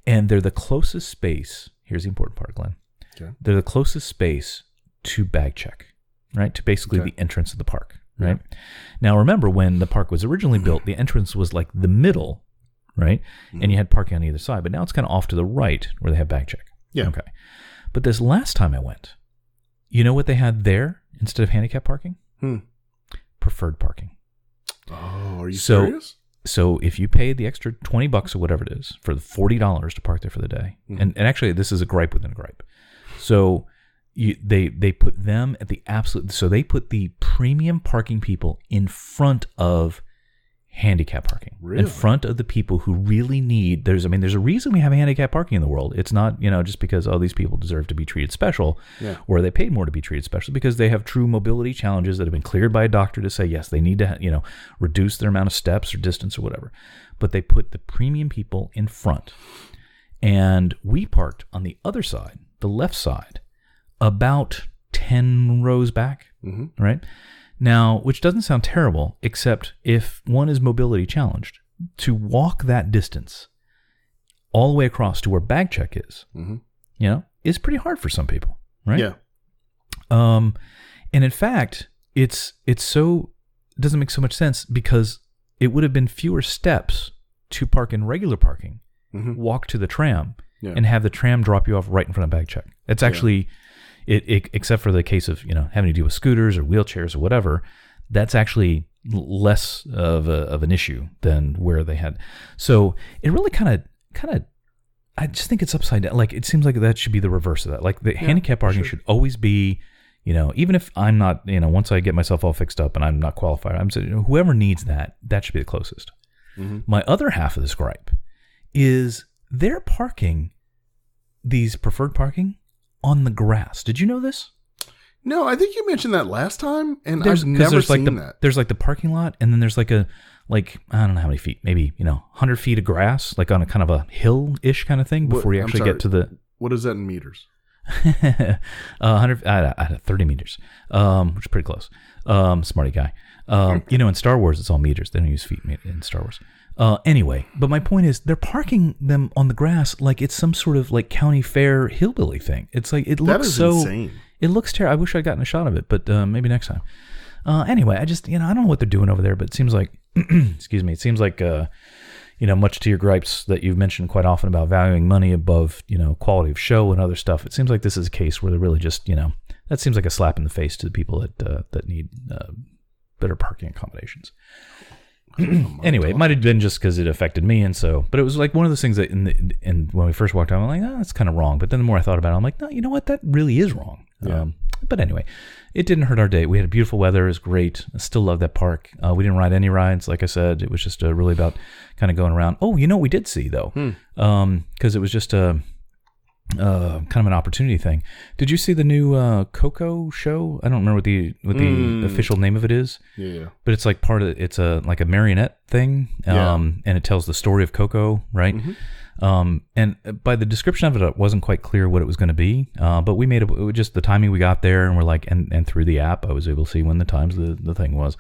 and they're the closest space. Here's the important part, Glenn. Okay. They're the closest space to bag check, right? To basically the entrance of the park, right? Yeah. Now remember when the park was originally built, the entrance was like the middle, right? And you had parking on either side, but now it's kind of off to the right where they have bag check. Yeah. Okay. But this last time I went, you know what they had there instead of handicap parking? Preferred parking. Oh, are you serious? So if you pay the extra $20 or whatever it is for the $40 to park there for the day, and actually this is a gripe within a gripe. So they put them at the absolute. So they put the premium parking people in front of handicap parking, in front of the people who really need. There's a reason we have handicap parking in the world. It's not just because these people deserve to be treated special, or they paid more to be treated special, because they have true mobility challenges that have been cleared by a doctor to say yes, they need to reduce their amount of steps or distance or whatever. But they put the premium people in front, and we parked on the other side, the left side, about 10 rows back, right? Now, which doesn't sound terrible, except if one is mobility challenged, to walk that distance all the way across to where bag check is, is pretty hard for some people, right? Yeah. And in fact, it doesn't make so much sense because it would have been fewer steps to park in regular parking, walk to the tram, and have the tram drop you off right in front of bag check. It's actually... It except for the case of having to deal with scooters or wheelchairs or whatever, that's actually less of an issue than where they had. So it really kind of I just think it's upside down. Like it seems like that should be the reverse of that. Like the handicap parking should always be, even if I'm not, once I get myself all fixed up and I'm not qualified, I'm saying whoever needs that should be the closest. My other half of this gripe is they're parking these preferred parking on the grass. Did you know this? No, I think you mentioned that last time, and I've never seen that. There's like the parking lot, and then there's like I don't know how many feet, maybe 100 feet of grass, like on a kind of a hill-ish kind of thing before you actually get to the. What is that in meters? 30 meters, which is pretty close. Smarty guy. In Star Wars, it's all meters. They don't use feet in Star Wars. Anyway, but my point is they're parking them on the grass like it's some sort of like county fair hillbilly thing. It's like, it looks so insane. It looks terrible. I wish I'd gotten a shot of it, but maybe next time. Anyway, I just, I don't know what they're doing over there, but it seems like, excuse me, it seems like, much to your gripes that you've mentioned quite often about valuing money above, quality of show and other stuff. It seems like this is a case where they're really just, that seems like a slap in the face to the people that need better parking accommodations. Anyway, it might have been just because it affected me, and so. But it was like one of those things that, and when we first walked out, I'm like, that's kind of wrong. But then the more I thought about it, I'm like, no, you know what? That really is wrong. Yeah. But anyway, it didn't hurt our day. We had beautiful weather. It was great. I still love that park. We didn't ride any rides, like I said. It was just really about kind of going around. Oh, what we did see though, because it was just kind of an opportunity thing. Did you see the new Coco show? I don't remember what the official name of it is. Yeah. But it's like it's like a marionette thing. And it tells the story of Coco, right? And by the description of it wasn't quite clear what it was going to be. But we made it was just the timing we got there, and we're like, and through the app, I was able to see when the times the thing was.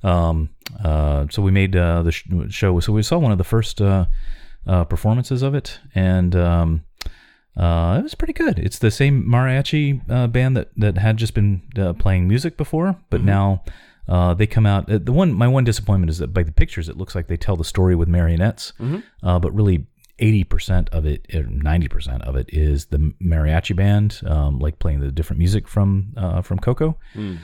So we made the show. So we saw one of the first performances of it, and it was pretty good. It's the same mariachi band that had just been playing music before, but now they come out. My one disappointment is that by the pictures, it looks like they tell the story with marionettes, but really 80% of it, or 90% of it, is the mariachi band, like playing the different music from Coco. And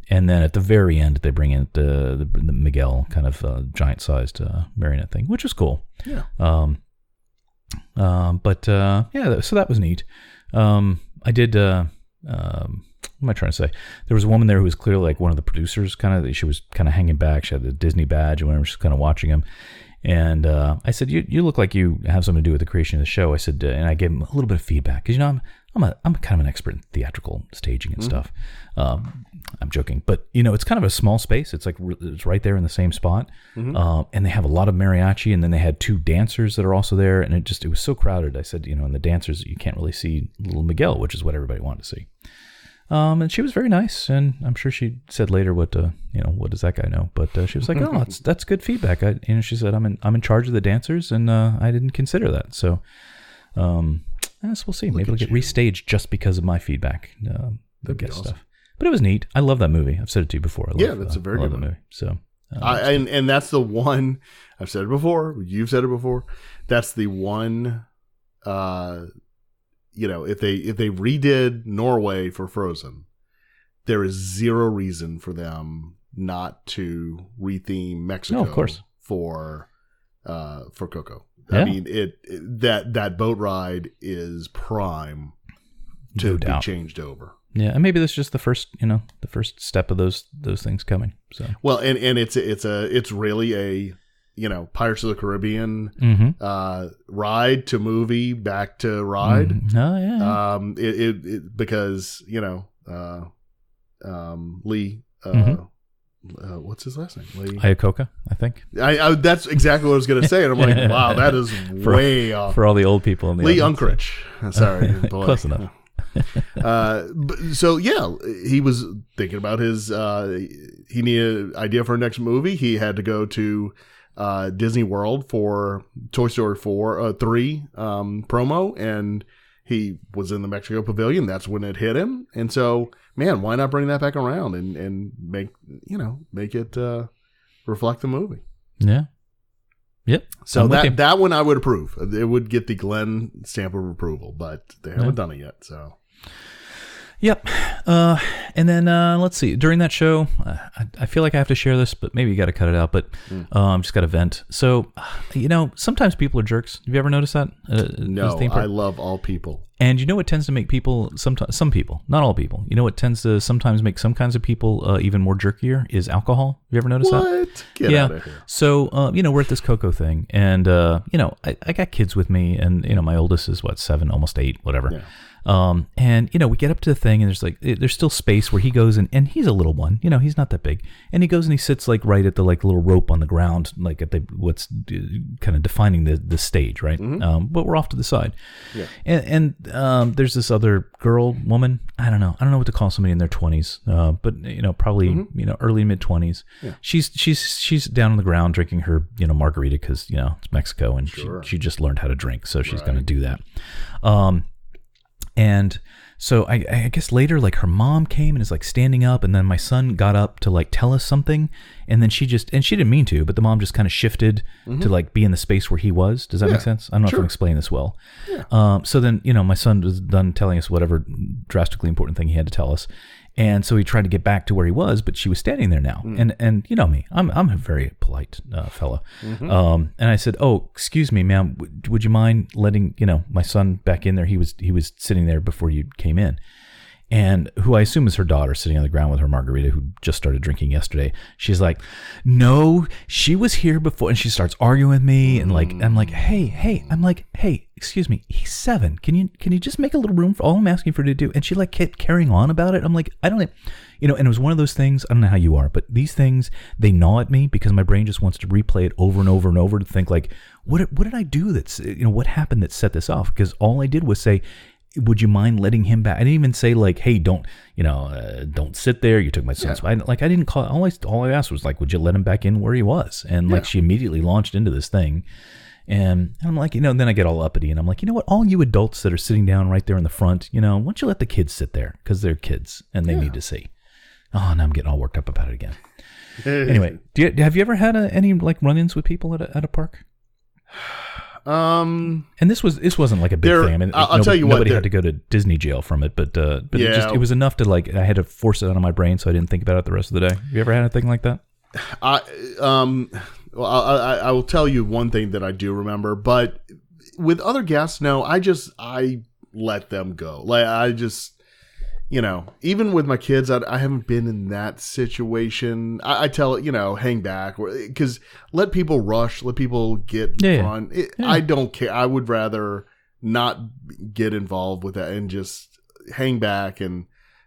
then at the very end, they bring in the Miguel kind of giant-sized marionette thing, which is cool. Yeah. So that was neat. I did, what am I trying to say? There was a woman there who was clearly like one of the producers, she was kind of hanging back. She had the Disney badge or whatever. She was kind of watching him. And I said, you look like you have something to do with the creation of the show. I said, and I gave him a little bit of feedback because I'm kind of an expert in theatrical staging and stuff. I'm joking, but it's kind of a small space. It's like it's right there in the same spot, and they have a lot of mariachi, and then they had 2 dancers that are also there, and it was so crowded. I said, and the dancers, you can't really see little Miguel, which is what everybody wanted to see. And she was very nice, and I'm sure she said later what does that guy know? But she was like, oh, that's good feedback. She said, I'm in charge of the dancers, and I didn't consider that. So, yes, we'll see. Maybe it'll get restaged just because of my feedback. The guest awesome. Stuff, but it was neat. I love that movie. I've said it to you before. That's a very good movie. So, and that's the one I've said it before. You've said it before. That's the one. If they redid Norway for Frozen, there is zero reason for them not to retheme Mexico. No, of course. For Coco. Yeah. I mean, that boat ride is prime to be changed over. Yeah, and maybe that's just the first step of those things coming. So well, and it's really a Pirates of the Caribbean ride to movie back to ride. Oh yeah. Because Lee. What's his last name? Lee Iacocca, I think. I that's exactly what I was going to say, and I'm like, wow, that is way off for all the old people in the Lee audience. Unkrich. Sorry, boy. Close enough. So yeah, he was thinking about his. He needed an idea for a next movie. He had to go to Disney World for Toy Story 3 promo, and he was in the Mexico Pavilion. That's when it hit him, and so man, why not bring that back around and make it reflect the movie? Yeah. Yep. So that one I would approve. It would get the Glenn stamp of approval, but they haven't done it yet. So. Yep. And then let's see. During that show, I feel like I have to share this, but maybe you got to cut it out. But I'm just got to vent. So, sometimes people are jerks. Have you ever noticed that? No, I love all people. And you know what tends to make people, some people, not all people, what tends to sometimes make some kinds of people even more jerkier is alcohol. Have you ever noticed that? What? Get out of here. So, we're at this Coco thing, and, I got kids with me, and, my oldest is 7, almost 8, whatever. Yeah. And we get up to the thing, and there's still space where he goes, and he's a little one, he's not that big, and he goes and he sits right at the little rope on the ground, at the what's kind of defining the stage, right? But we're off to the side, yeah. And there's this other woman, I don't know what to call somebody in their 20s, but probably early mid 20s. Yeah. She's down on the ground drinking her margarita because it's Mexico, and sure. she just learned how to drink, so she's going to do that. And so I guess later, her mom came and is standing up, and then my son got up to tell us something, and then she didn't mean to, but the mom just kind of shifted to be in the space where he was. Does that make sense? I don't know if I'm explaining this well. Yeah. So then, my son was done telling us whatever drastically important thing he had to tell us. And so he tried to get back to where he was, but she was standing there now. And you know me, I'm a very polite fellow. And I said, "Oh, excuse me, ma'am, would you mind letting my son back in there? He was sitting there before you came in." And who I assume is her daughter, sitting on the ground with her margarita, who just started drinking yesterday. She's like, "No, she was here before," and she starts arguing with me. And I'm like, hey, excuse me, he's 7. Can you just make a little room for all I'm asking for you to do? And she kept carrying on about it. I'm like, I don't, and it was one of those things. I don't know how you are, but these things, they gnaw at me because my brain just wants to replay it over and over and over to think what did I do that's what happened that set this off? Because all I did was say, would you mind letting him back? I didn't even say hey, don't sit there. You took my son's. Yeah. I didn't call. All I asked was would you let him back in where he was? And she immediately launched into this thing, and I'm like, then I get all uppity, and I'm like, what? All you adults that are sitting down right there in the front, why don't you let the kids sit there because they're kids and they need to see. Oh, now I'm getting all worked up about it again. Anyway, have you ever had any run-ins with people at a park? And this wasn't a big thing. I mean, I'll tell you what, nobody had to go to Disney jail from it, but it was enough to I had to force it out of my brain, so I didn't think about it the rest of the day. Have you ever had anything like that? I will tell you one thing that I do remember, but with other guests, no, I let them go. you know, even with my kids, I haven't been in that situation. I tell it, you know, hang back, because let people rush, let people get fun. I don't care. I would rather not get involved with that and just hang back. And,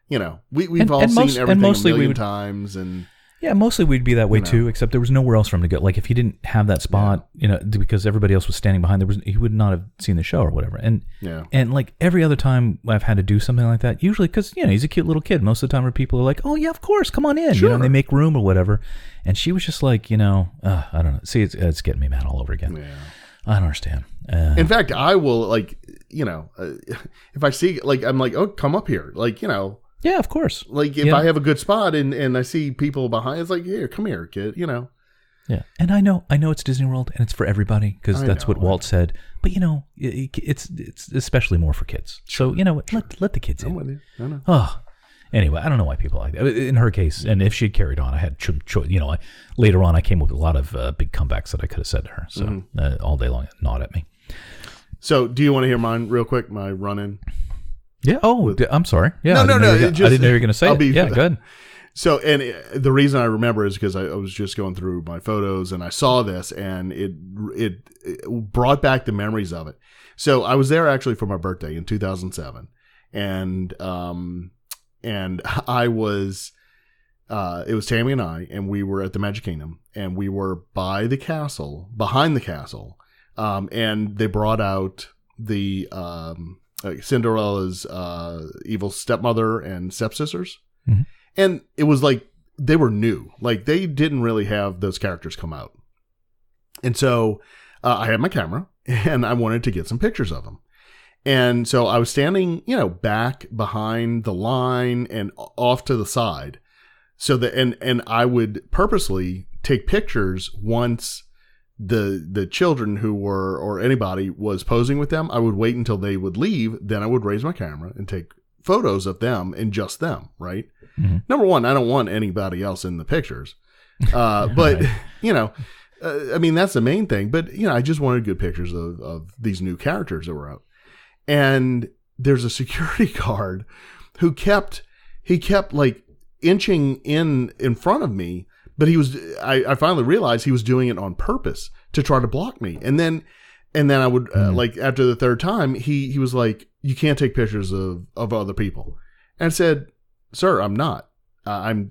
you know, we've all seen everything a million times. And yeah, mostly we'd be that way too, except there was nowhere else for him to go. Like if he didn't have that spot, you know, because everybody else was standing behind, he would not have seen the show or whatever. And and like every other time I've had to do something like that, usually because, you know, he's a cute little kid. Most of the time where people are like, oh yeah, of course, come on in, you know, and they make room or whatever. And she was just like, you know, I don't know. See, it's getting me mad all over again. Yeah. I don't understand. In fact, I will, like, you know, if I see, like, I'm like, oh, come up here, like, you know. Yeah, of course. Like if I have a good spot and I see people behind, it's like, here, come here, kid, you know. Yeah, and I know it's Disney World and it's for everybody because that's what Walt said. But you know, it's especially more for kids. So you know, let the kids in. I'm with you. I know. Oh, anyway, I don't know why people like that. In her case, and if she had carried on, I had choice. You know, later on, I came up with a lot of big comebacks that I could have said to her. So all day long, nod at me. So, do you want to hear mine real quick? My run-in. Yeah. Oh, I'm sorry. Yeah. No. I didn't know you were going to say it. Yeah, good. So, and the reason I remember is because I was just going through my photos and I saw this and it brought back the memories of it. So I was there actually for my birthday in 2007, and I was, it was Tammy and I, and we were at the Magic Kingdom, and we were behind the castle, and they brought out the Cinderella's evil stepmother and stepsisters. Mm-hmm. And it was like they were new. Like they didn't really have those characters come out. And so I had my camera and I wanted to get some pictures of them. And so I was standing, you know, back behind the line and off to the side. So that and I would purposely take pictures once the children who were, or anybody was posing with them. I would wait until they would leave. Then I would raise my camera and take photos of them and just them. Right. Mm-hmm. Number one, I don't want anybody else in the pictures. But right. You know, I mean, that's the main thing, but you know, I just wanted good pictures of these new characters that were out. And there's a security guard who kept like inching in front of me. But I finally realized he was doing it on purpose to try to block me. And then I would, like after the third time, he was like, you can't take pictures of other people. And I said, sir, I'm not. I'm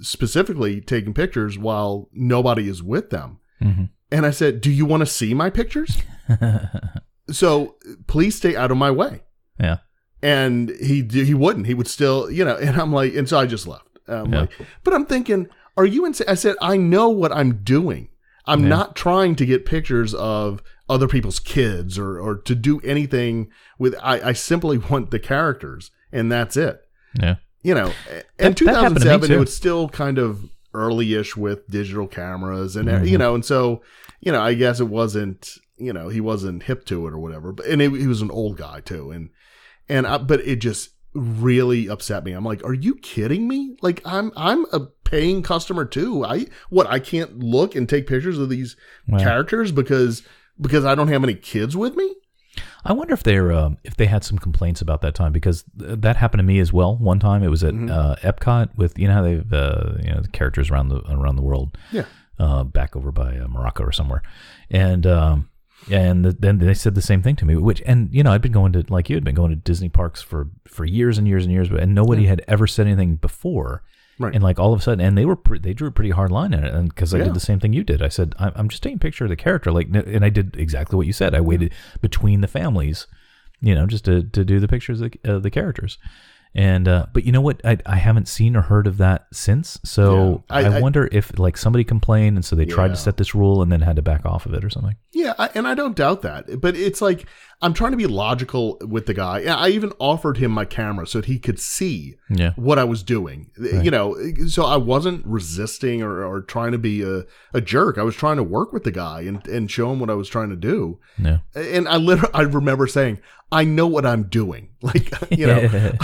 specifically taking pictures while nobody is with them. Mm-hmm. And I said, do you want to see my pictures? So please stay out of my way. Yeah. And he wouldn't. He would still, you know, and I'm like, and so I just left. Like, but I'm thinking, are you insane? I said, I know what I'm doing. I'm not trying to get pictures of other people's kids or to do anything with, I simply want the characters and that's it. Yeah. You know, in 2007, it was still kind of early-ish with digital cameras and, you know, and so, you know, I guess it wasn't, you know, he wasn't hip to it or whatever, but, and he was an old guy too. But it just really upset me. I'm like, are you kidding me? Like I'm a paying customer too. I can't look and take pictures of these characters because I don't have any kids with me. I wonder if they had some complaints about that time, because that happened to me as well. One time it was at Epcot with, you know how they've the characters around the world, back over by Morocco or somewhere, and then they said the same thing to me. Which, and you know, I'd been going to, like you had been going to Disney parks for years and years and years, and nobody had ever said anything before. Right. And like all of a sudden, and they drew a pretty hard line in it, and because I did the same thing you did. I said, I'm just taking a picture of the character, like, and I did exactly what you said. I waited between the families, you know, just to do the pictures of the characters. And but you know what? I haven't seen or heard of that since. So I wonder if like somebody complained, and so they tried to set this rule and then had to back off of it or something. Yeah, and I don't doubt that. But it's like I'm trying to be logical with the guy. I even offered him my camera so that he could see what I was doing. Right. You know, so I wasn't resisting or trying to be a jerk. I was trying to work with the guy and show him what I was trying to do. Yeah. And I remember saying, I know what I'm doing. Like, you know,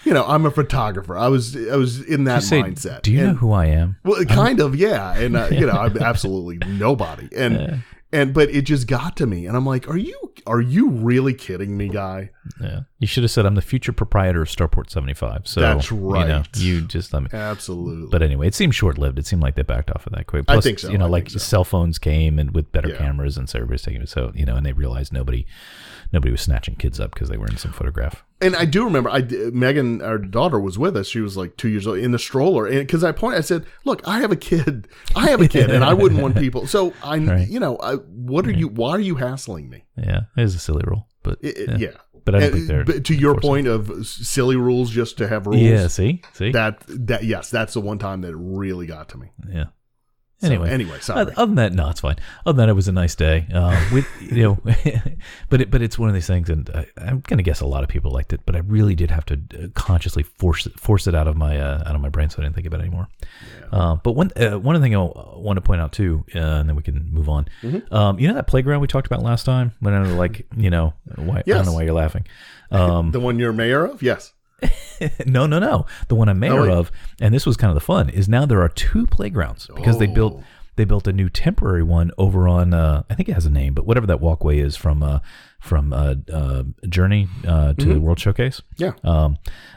you know, I'm a photographer. I was in that mindset. Do you know who I am? Well, kind of, yeah. And you know, I'm absolutely nobody. But it just got to me, and I'm like, are are you really kidding me, guy? Yeah. You should have said, I'm the future proprietor of Starport 75. So That's right. You just let me. Absolutely. But anyway, it seemed short-lived. It seemed like they backed off of that quick. I Plus, think so. Cell phones came and with better Yeah. cameras, and so everybody's taking it. So, and they realized nobody was snatching kids up because they were in some photograph. And I do remember, Megan, our daughter, was with us. She was like 2 years old in the stroller. And because I said, "Look, I have a kid, and I wouldn't want people." So Right. why are you hassling me? Yeah, it is a silly rule, but Yeah. But I don't think they're. But to your enforcing point of silly rules just to have rules. Yeah, see, Yes, that's the one time that it really got to me. yeah. So, Anyway, sorry. other than that, no, it's fine. Other than that, it was a nice day. But it's one of these things, and I'm gonna guess a lot of people liked it, but I really did have to consciously force it out of my brain, so I didn't think about it anymore. Yeah. But one other thing I want to point out too, and then we can move on. Mm-hmm. That playground we talked about last time? Why, I don't know why you're laughing. The one you're mayor of? Yes. No. The one I'm mayor of, and this was kind of the fun, is now there are 2 playgrounds because they built a new temporary one over on I think it has a name, but whatever that walkway is from Journey to the World Showcase. Yeah.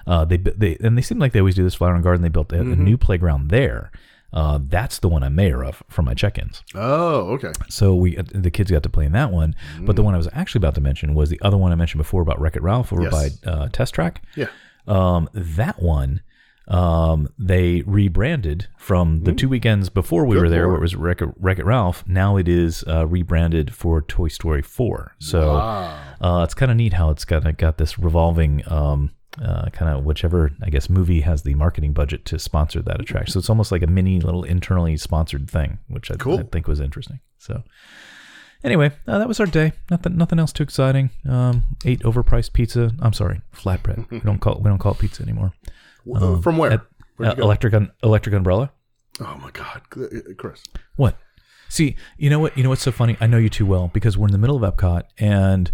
They seem like they always do this, Flower and Garden. They built a new playground there. That's the one I'm mayor of for my check-ins. Oh, okay. So the kids got to play in that one, but the one I was actually about to mention was the other one I mentioned before about Wreck-It Ralph over by Test Track. Yeah. That one, they rebranded from the 2 weekends before we were there, where it was Wreck-It Ralph. Now it is rebranded for Toy Story 4. So it's kind of neat how it's got this revolving kind of whichever, I guess, movie has the marketing budget to sponsor that attraction. So it's almost like a mini little internally sponsored thing, which I think was interesting. So anyway, that was our day. Nothing else too exciting. Ate overpriced pizza. I'm sorry, flatbread. We don't call it pizza anymore. From where? Electric Umbrella. Oh my God, Chris. What? See, you know what's so funny? I know you too well because we're in the middle of Epcot, and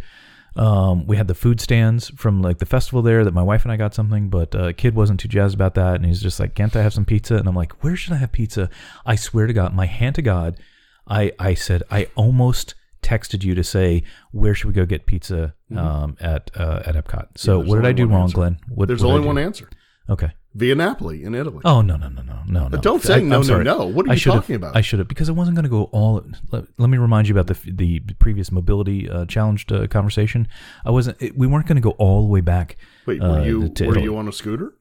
we had the food stands from like the festival there that my wife and I got something, but a kid wasn't too jazzed about that, and he's just like, "Can't I have some pizza?" And I'm like, "Where should I have pizza?" I swear to God, my hand to God, I said I almost texted you to say, where should we go get pizza at Epcot? So what did I do wrong, Glenn? There's only one answer. Okay. Via Napoli in Italy. Oh, no. But don't say no. What are you talking about? I should have, because I wasn't going to go all. Let me remind you about the previous mobility challenged conversation. We weren't going to go all the way back. Wait, were you on a scooter?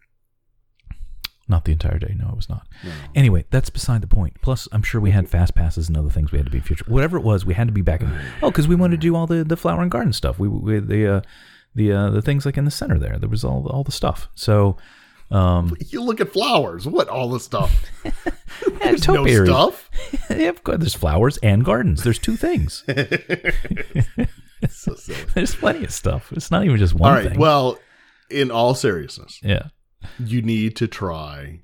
Not the entire day. No, it was not. No. Anyway, that's beside the point. Plus, I'm sure we had fast passes and other things we had to be future. Whatever it was, we had to be back. Because we wanted to do all the Flower and Garden stuff. We the things like in the center there. There was all the stuff. So. You look at flowers. What all the stuff? There's no topiaries. stuff. Yeah, of course. There's flowers and gardens. There's 2 things. So silly. There's plenty of stuff. It's not even just one thing. All right. Well, in all seriousness, yeah, you need to try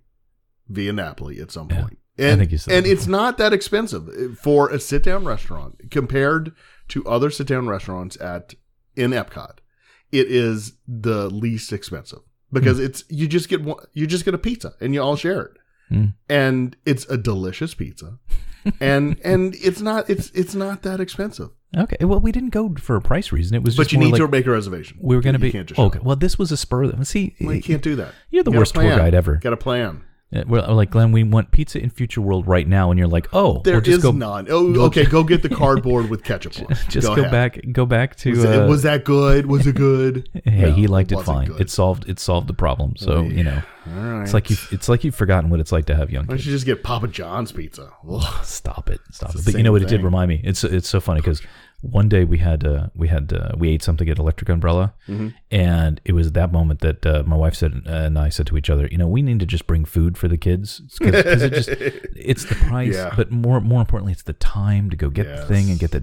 Via Napoli at some point. And, I think you said and it's not that expensive for a sit-down restaurant compared to other sit-down restaurants in Epcot. It is the least expensive. Because you just get a pizza and you all share it, and it's a delicious pizza, and it's not that expensive. Okay, well, we didn't go for a price reason. It was, but you need to make a reservation. We were going to be okay. Well, this was a spur. See, you can't do that. You're the worst tour guide ever. Got a plan. We're like, Glenn, we want pizza in Future World right now, and you're like, oh, there is none. Oh, okay, go get the cardboard with ketchup on. Just go back to. Was that good? Was it good? Hey, no, he liked it fine. Good. It solved the problem. So All right. it's like you've forgotten what it's like to have young kids. Why don't you just get Papa John's pizza? Ugh. Stop it. But you know what? It did remind me. It's so funny because one day we ate something at Electric Umbrella, and it was at that moment that my wife said and I said to each other, we need to just bring food for the kids because it's the price, but more importantly, it's the time to go get the thing and get the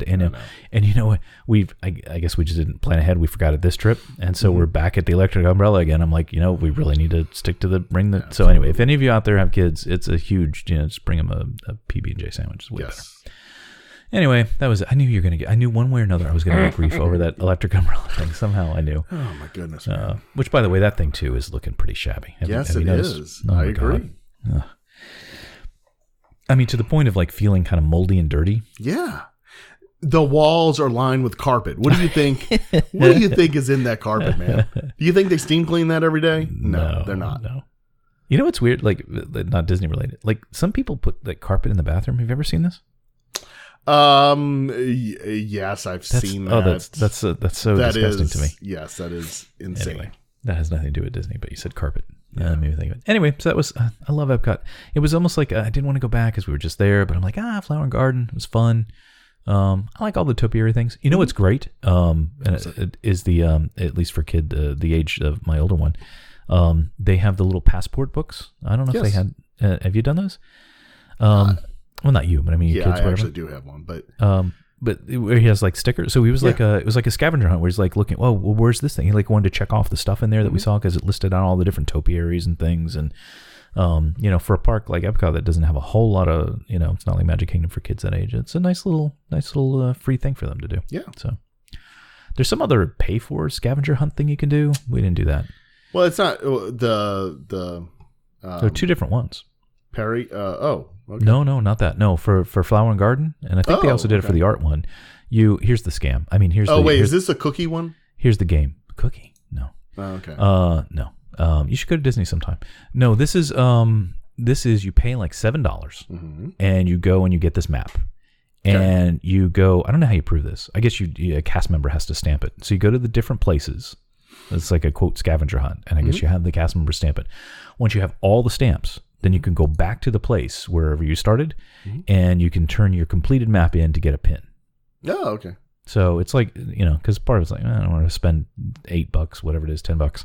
and you know what, I guess we just didn't plan ahead. We forgot it this trip, and so we're back at the Electric Umbrella again. I'm like, we really need to stick to So anyway, if any of you out there have kids, it's a huge, just bring them a PB&J sandwich. It's way better. Anyway, that was it. I knew one way or another I was going to get grief over that Electric Umbrella thing. Somehow I knew. Oh, my goodness. Which, by the way, that thing, too, is looking pretty shabby. Have it you is. I agree. I mean, to the point of, like, feeling kind of moldy and dirty. Yeah. The walls are lined with carpet. What do you think? What do you think is in that carpet, man? Do you think they steam clean that every day? No, they're not. No. You know what's weird? Like, not Disney related. Like, some people put like carpet in the bathroom. Have you ever seen this? Yes, I've seen that. Oh, that's so disgusting to me. Yes, that is insane. Anyway, that has nothing to do with Disney, but you said carpet. Made me think of it. Anyway, so that was, I love Epcot. It was almost like I didn't want to go back because we were just there, but I'm like, Flower and Garden. It was fun. I like all the topiary things. You know what's great? And it is the, at least for the age of my older one, they have the little passport books. I don't know if they had, have you done those? Well, not you, but I mean, your kids, I actually do have one, but where he has like stickers. So he was like it was like a scavenger hunt where he's like looking, well, where's this thing? He like wanted to check off the stuff in there that we saw because it listed out all the different topiaries and things. And, for a park like Epcot that doesn't have a whole lot of, it's not like Magic Kingdom for kids that age. It's a nice little free thing for them to do. Yeah. So there's some other pay for scavenger hunt thing you can do. We didn't do that. Well, it's not there are two different ones. Perry. Okay. No, not that. No, for Flower and Garden, and I think they also did it for the art one. Here's the scam. I mean, is this a cookie one? Here's the game. Cookie? No. Oh, okay. No. You should go to Disney sometime. No, this is you pay like $7, and you go and you get this map, and you go. I don't know how you prove this. I guess a cast member has to stamp it. So you go to the different places. It's like a quote scavenger hunt, and I guess you have the cast member stamp it. Once you have all the stamps, then you can go back to the place wherever you started, and you can turn your completed map in to get a pin. Oh, okay. So it's like, because part of it's like, I don't want to spend $8, whatever it is, $10,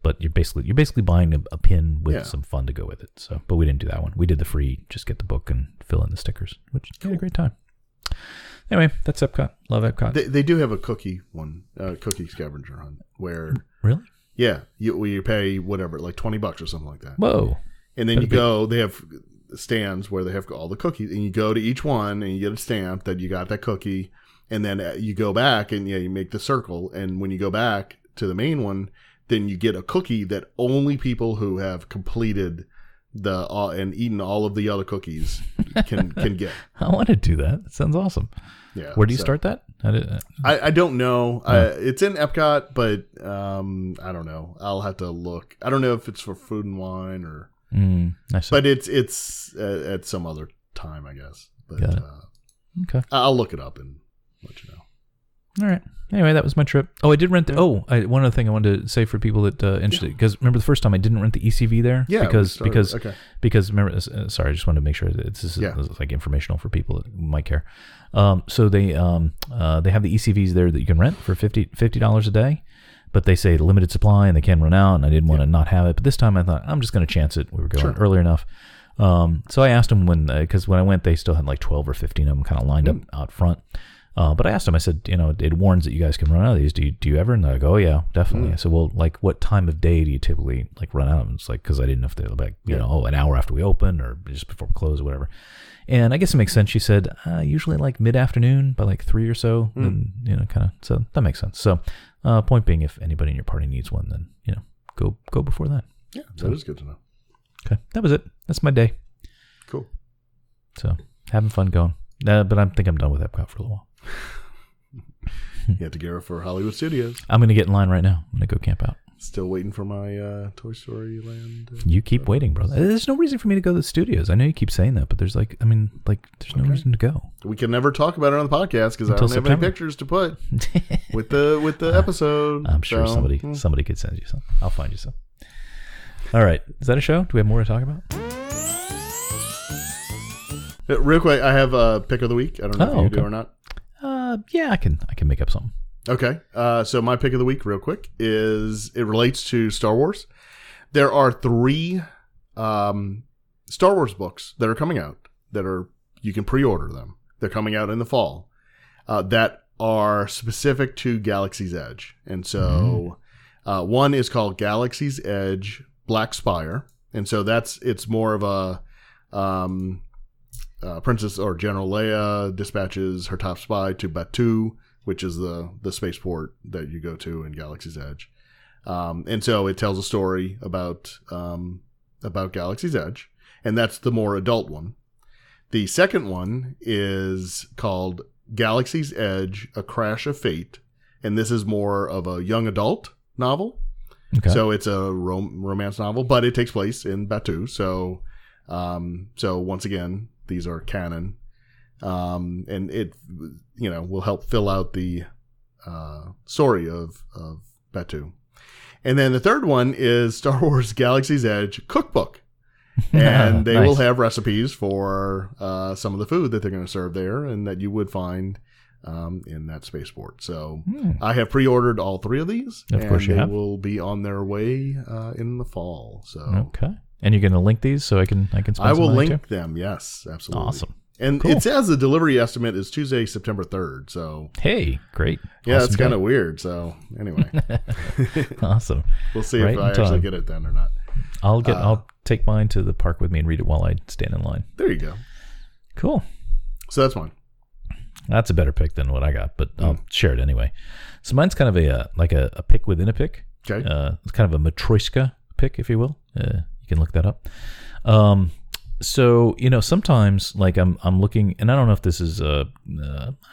but you're basically buying a pin with some fun to go with it. So, but we didn't do that one. We did the free, just get the book and fill in the stickers, which had a great time. Anyway, that's Epcot. Love Epcot. They do have a cookie one, cookie scavenger hunt where really, you pay whatever, like $20 or something like that. Whoa. And then they have stands where they have all the cookies, and you go to each one and you get a stamp that you got that cookie, and then you go back and you make the circle, and when you go back to the main one, then you get a cookie that only people who have completed and eaten all of the other cookies can get. I want to do that. It sounds awesome. Yeah. Where do you start that? I don't know. It's in Epcot, but I don't know. I'll have to look. I don't know if it's for Food and Wine or. But it's at some other time, I guess. But got it. Okay, I'll look it up and let you know. All right. Anyway, that was my trip. Oh, I did rent. One other thing I wanted to say for people that interested, because remember the first time I didn't rent the ECV there. Yeah, because remember. Sorry, I just wanted to make sure that this is like informational for people that might care. So they have the ECVs there that you can rent for $50 a day. But they say limited supply and they can run out, and I didn't want to not have it. But this time I thought, I'm just going to chance it. We were going early enough. So I asked them because when I went, they still had like 12 or 15 of them kind of lined up out front. But I asked them, I said, it warns that you guys can run out of these. Do you ever? And they're like, oh, yeah, definitely. I said, well, like what time of day do you typically like run out of them? It's like, because I didn't know if they were like, an hour after we open or just before we close or whatever. And I guess it makes sense. She said, usually like mid-afternoon by like 3 or so. And, kind of, so that makes sense. So point being, if anybody in your party needs one, then, go before that. Yeah, that is good to know. Okay, that was it. That's my day. Cool. So having fun going. But I think I'm done with Epcot for a little while. You have to gear up for Hollywood Studios. I'm going to get in line right now. I'm going to go camp out. Still waiting for my Toy Story Land. You keep waiting, bro. There's no reason for me to go to the studios. I know you keep saying that, but there's there's no reason to go. We can never talk about it on the podcast because I don't have any pictures to put with the episode. I'm sure somebody could send you some. I'll find you some. All right. Is that a show? Do we have more to talk about? Real quick, I have a pick of the week. I don't know if you do or not. Yeah, I can make up something. Okay. So my pick of the week, real quick, it relates to Star Wars. There are 3 Star Wars books that are coming out you can pre-order them. They're coming out in the fall that are specific to Galaxy's Edge. And so one is called Galaxy's Edge Black Spire. And so it's more of a Princess or General Leia dispatches her top spy to Batuu, which is the spaceport that you go to in Galaxy's Edge. And so it tells a story about Galaxy's Edge, and that's the more adult one. The second one is called Galaxy's Edge: A Crash of Fate, and this is more of a young adult novel. Okay. So it's a romance novel, but it takes place in Batuu. So once again, these are canon, and it will help fill out the story of Batuu. And then the third one is Star Wars Galaxy's Edge Cookbook. And they Nice. will have recipes for some of the food that they're going to serve there and that you would find in that spaceport. So I have pre-ordered all 3 of these. Of course you they have. will be on their way in the fall. So Okay. And you're going to link these so I can spend I will some money link too? them. Yes, absolutely. Awesome. And Cool. it says the delivery estimate is Tuesday, September 3rd. So Hey, great. yeah, Awesome it's kind day. of weird. So anyway, Awesome. we'll see Right if in I actually time. get it then or not. I'll take mine to the park with me and read it while I stand in line. There you go. Cool. So that's mine. That's a better pick than what I got, but I'll share it anyway. So mine's kind of a pick within a pick. Okay. It's kind of a Matryoshka pick, if you will. You can look that up. So sometimes like I'm looking, and I don't know if this is I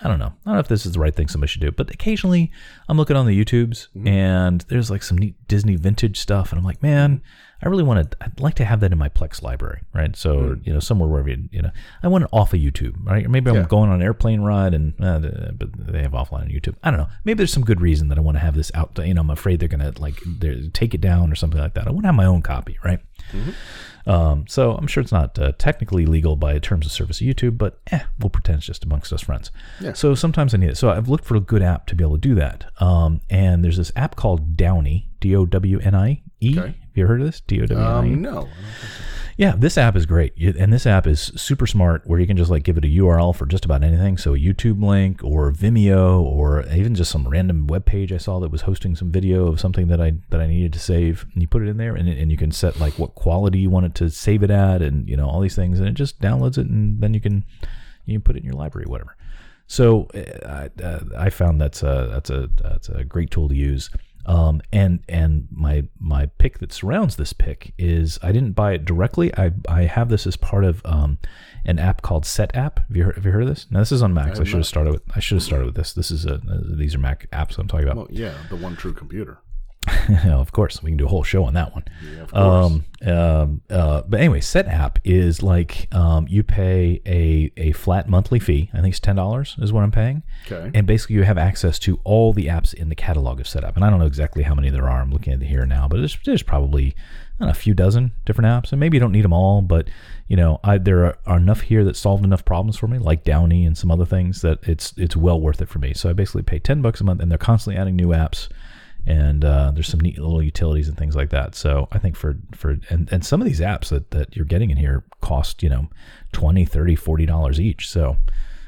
don't know if this is the right thing somebody should do, but occasionally I'm looking on the YouTubes and there's like some neat Disney vintage stuff, and I'm like, man, I really I'd like to have that in my Plex library, right? So somewhere wherever I want it off of YouTube, right? Or maybe I'm going on an airplane ride and but they have offline on YouTube. I don't know. Maybe there's some good reason that I want to have this out. I'm afraid they're gonna take it down or something like that. I want to have my own copy, right? So I'm sure it's not technically legal by terms of service of YouTube, but we'll pretend it's just amongst us friends. Yeah. So sometimes I need it. So I've looked for a good app to be able to do that. And there's this app called Downy, Downie. Okay. Have you ever heard of this? Downie? No, I don't think so. Yeah, this app is great. And this app is super smart where you can just like give it a URL for just about anything. So a YouTube link or Vimeo or even just some random web page I saw that was hosting some video of something that I needed to save. And you put it in there and you can set like what quality you want it to save it at and all these things. And it just downloads it and then you can put it in your library, whatever. So I found that's a great tool to use. And my pick that surrounds this pick is I didn't buy it directly. I have this as part of an app called Setapp. Have you heard of this? Now this is on Macs. I should have started with this. This is these are Mac apps I'm talking about. Well, yeah, the one true computer. Of course, we can do a whole show on that one. Yeah, of course. But anyway, Setapp is like you pay a flat monthly fee. I think it's $10 is what I'm paying. Okay. And basically, you have access to all the apps in the catalog of Setapp. And I don't know exactly how many there are. I'm looking at it here now, but there's probably a few dozen different apps. And maybe you don't need them all, but there are enough here that solved enough problems for me, like Downy and some other things, that it's well worth it for me. So I basically pay $10 a month, and they're constantly adding new apps. And there's some neat little utilities and things like that. So I think and some of these apps that you're getting in here cost, $20, $30, $40 each. So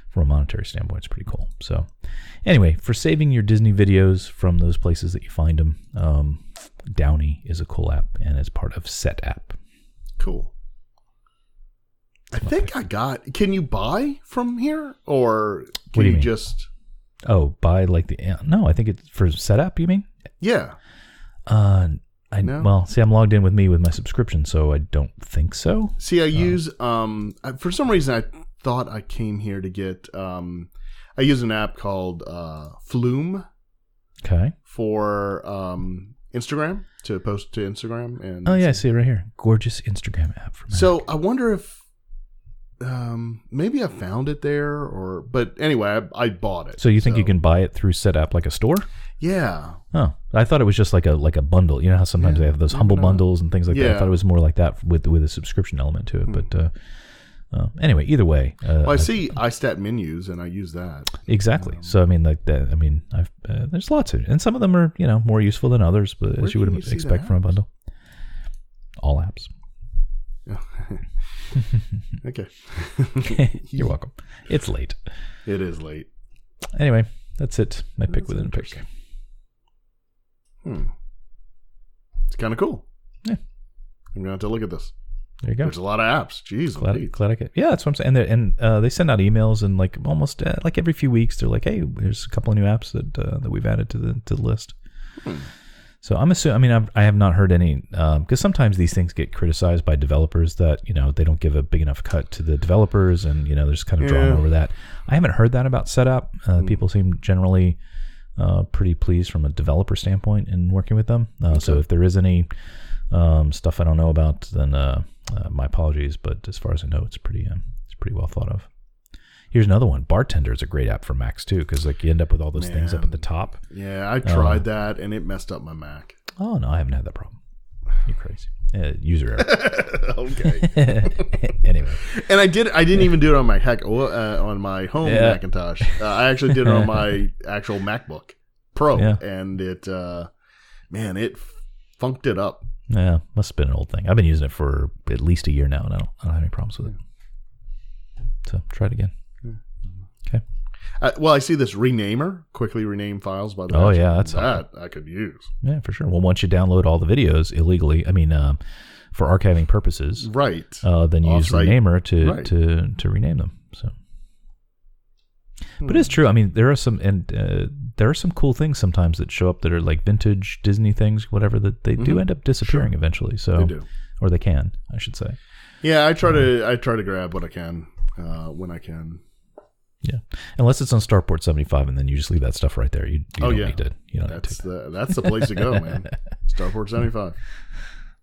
from a monetary standpoint, it's pretty cool. So anyway, for saving your Disney videos from those places that you find them, Downy is a cool app and it's part of Setapp. Cool. I think can you buy from here or What can do you you mean? just, Oh, buy like no, I think it's for Setapp, you mean? yeah. No? Well, see, I'm logged in with my subscription, so I don't think so. See, I use, for some reason I thought I came here to get, I use an app called Flume Okay. for Instagram, to post to Instagram. And Oh yeah, I see it right here. Gorgeous Instagram app for Mac. so I wonder if maybe I found it there but anyway, I bought it. So you think you can buy it through Setapp like a store? Yeah. Oh, I thought it was just like a bundle. You know how sometimes they have those humble bundles and things like that. I Yeah. thought it was more like that with a subscription element to it. But anyway, either way, Well, I see iStat menus and I use that. exactly. So I mean, like that. I mean, there's lots of it, and some of them are more useful than others, but Where as you can would you see expect the from a apps? bundle. All apps. Okay. You're welcome. It's late. It is late. Anyway, that's it. My pick That's within a pick. interesting. It's kind of cool. Yeah. I'm going to have to look at this. There you go. There's a lot of apps. Jeez. Glad I get. Yeah, that's what I'm saying. And they send out emails and like almost like every few weeks they're like, hey, there's a couple of new apps that we've added to the list. So I'm assuming. I mean, I have not heard any because sometimes these things get criticized by developers that they don't give a big enough cut to the developers, and there's kind of drama over that. I haven't heard that about Setup. People seem generally pretty pleased from a developer standpoint in working with them. So if there is any stuff I don't know about, then my apologies. But as far as I know, it's pretty well thought of. Here's another one. Bartender is a great app for Macs too, because you end up with all those things up at the top. Yeah, I tried that and it messed up my Mac. Oh no, I haven't had that problem. You're crazy. User error. Okay. Anyway, and I didn't even do it on my on my home Macintosh. I actually did it on my actual MacBook Pro, and it funked it up. Yeah, must have been an old thing. I've been using it for at least a year now, and I don't have any problems with it. So try it again. Okay. Well, I see this renamer, quickly rename files by the way. Oh, yeah, that's that I could use. Yeah, for sure. Well, once you download all the videos illegally, for archiving purposes, right? Then you use Renamer to rename them. So, but it's true. I mean, there are some cool things sometimes that show up that are like vintage Disney things, whatever, that they do end up disappearing eventually. So they do, or they can, I should say. Yeah, I try to grab what I can when I can. Yeah, unless it's on Starport 75, and then you just leave that stuff right there. You don't need to. That's the place to go, man. Starport 75.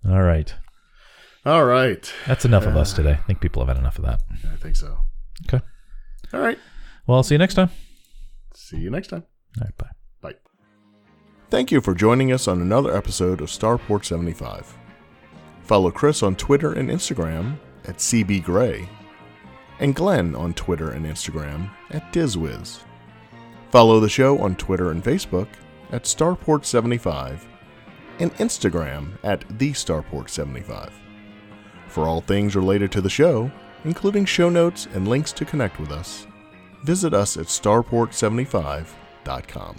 All right. That's enough of us today. I think people have had enough of that. I think so. Okay. All right. Well, I'll see you next time. See you next time. All right. Bye. Bye. Thank you for joining us on another episode of Starport 75. Follow Chris on Twitter and Instagram at CBGray, and Glenn on Twitter and Instagram at DizWiz. Follow the show on Twitter and Facebook at Starport75 and Instagram at TheStarport75. For all things related to the show, including show notes and links to connect with us, visit us at starport75.com.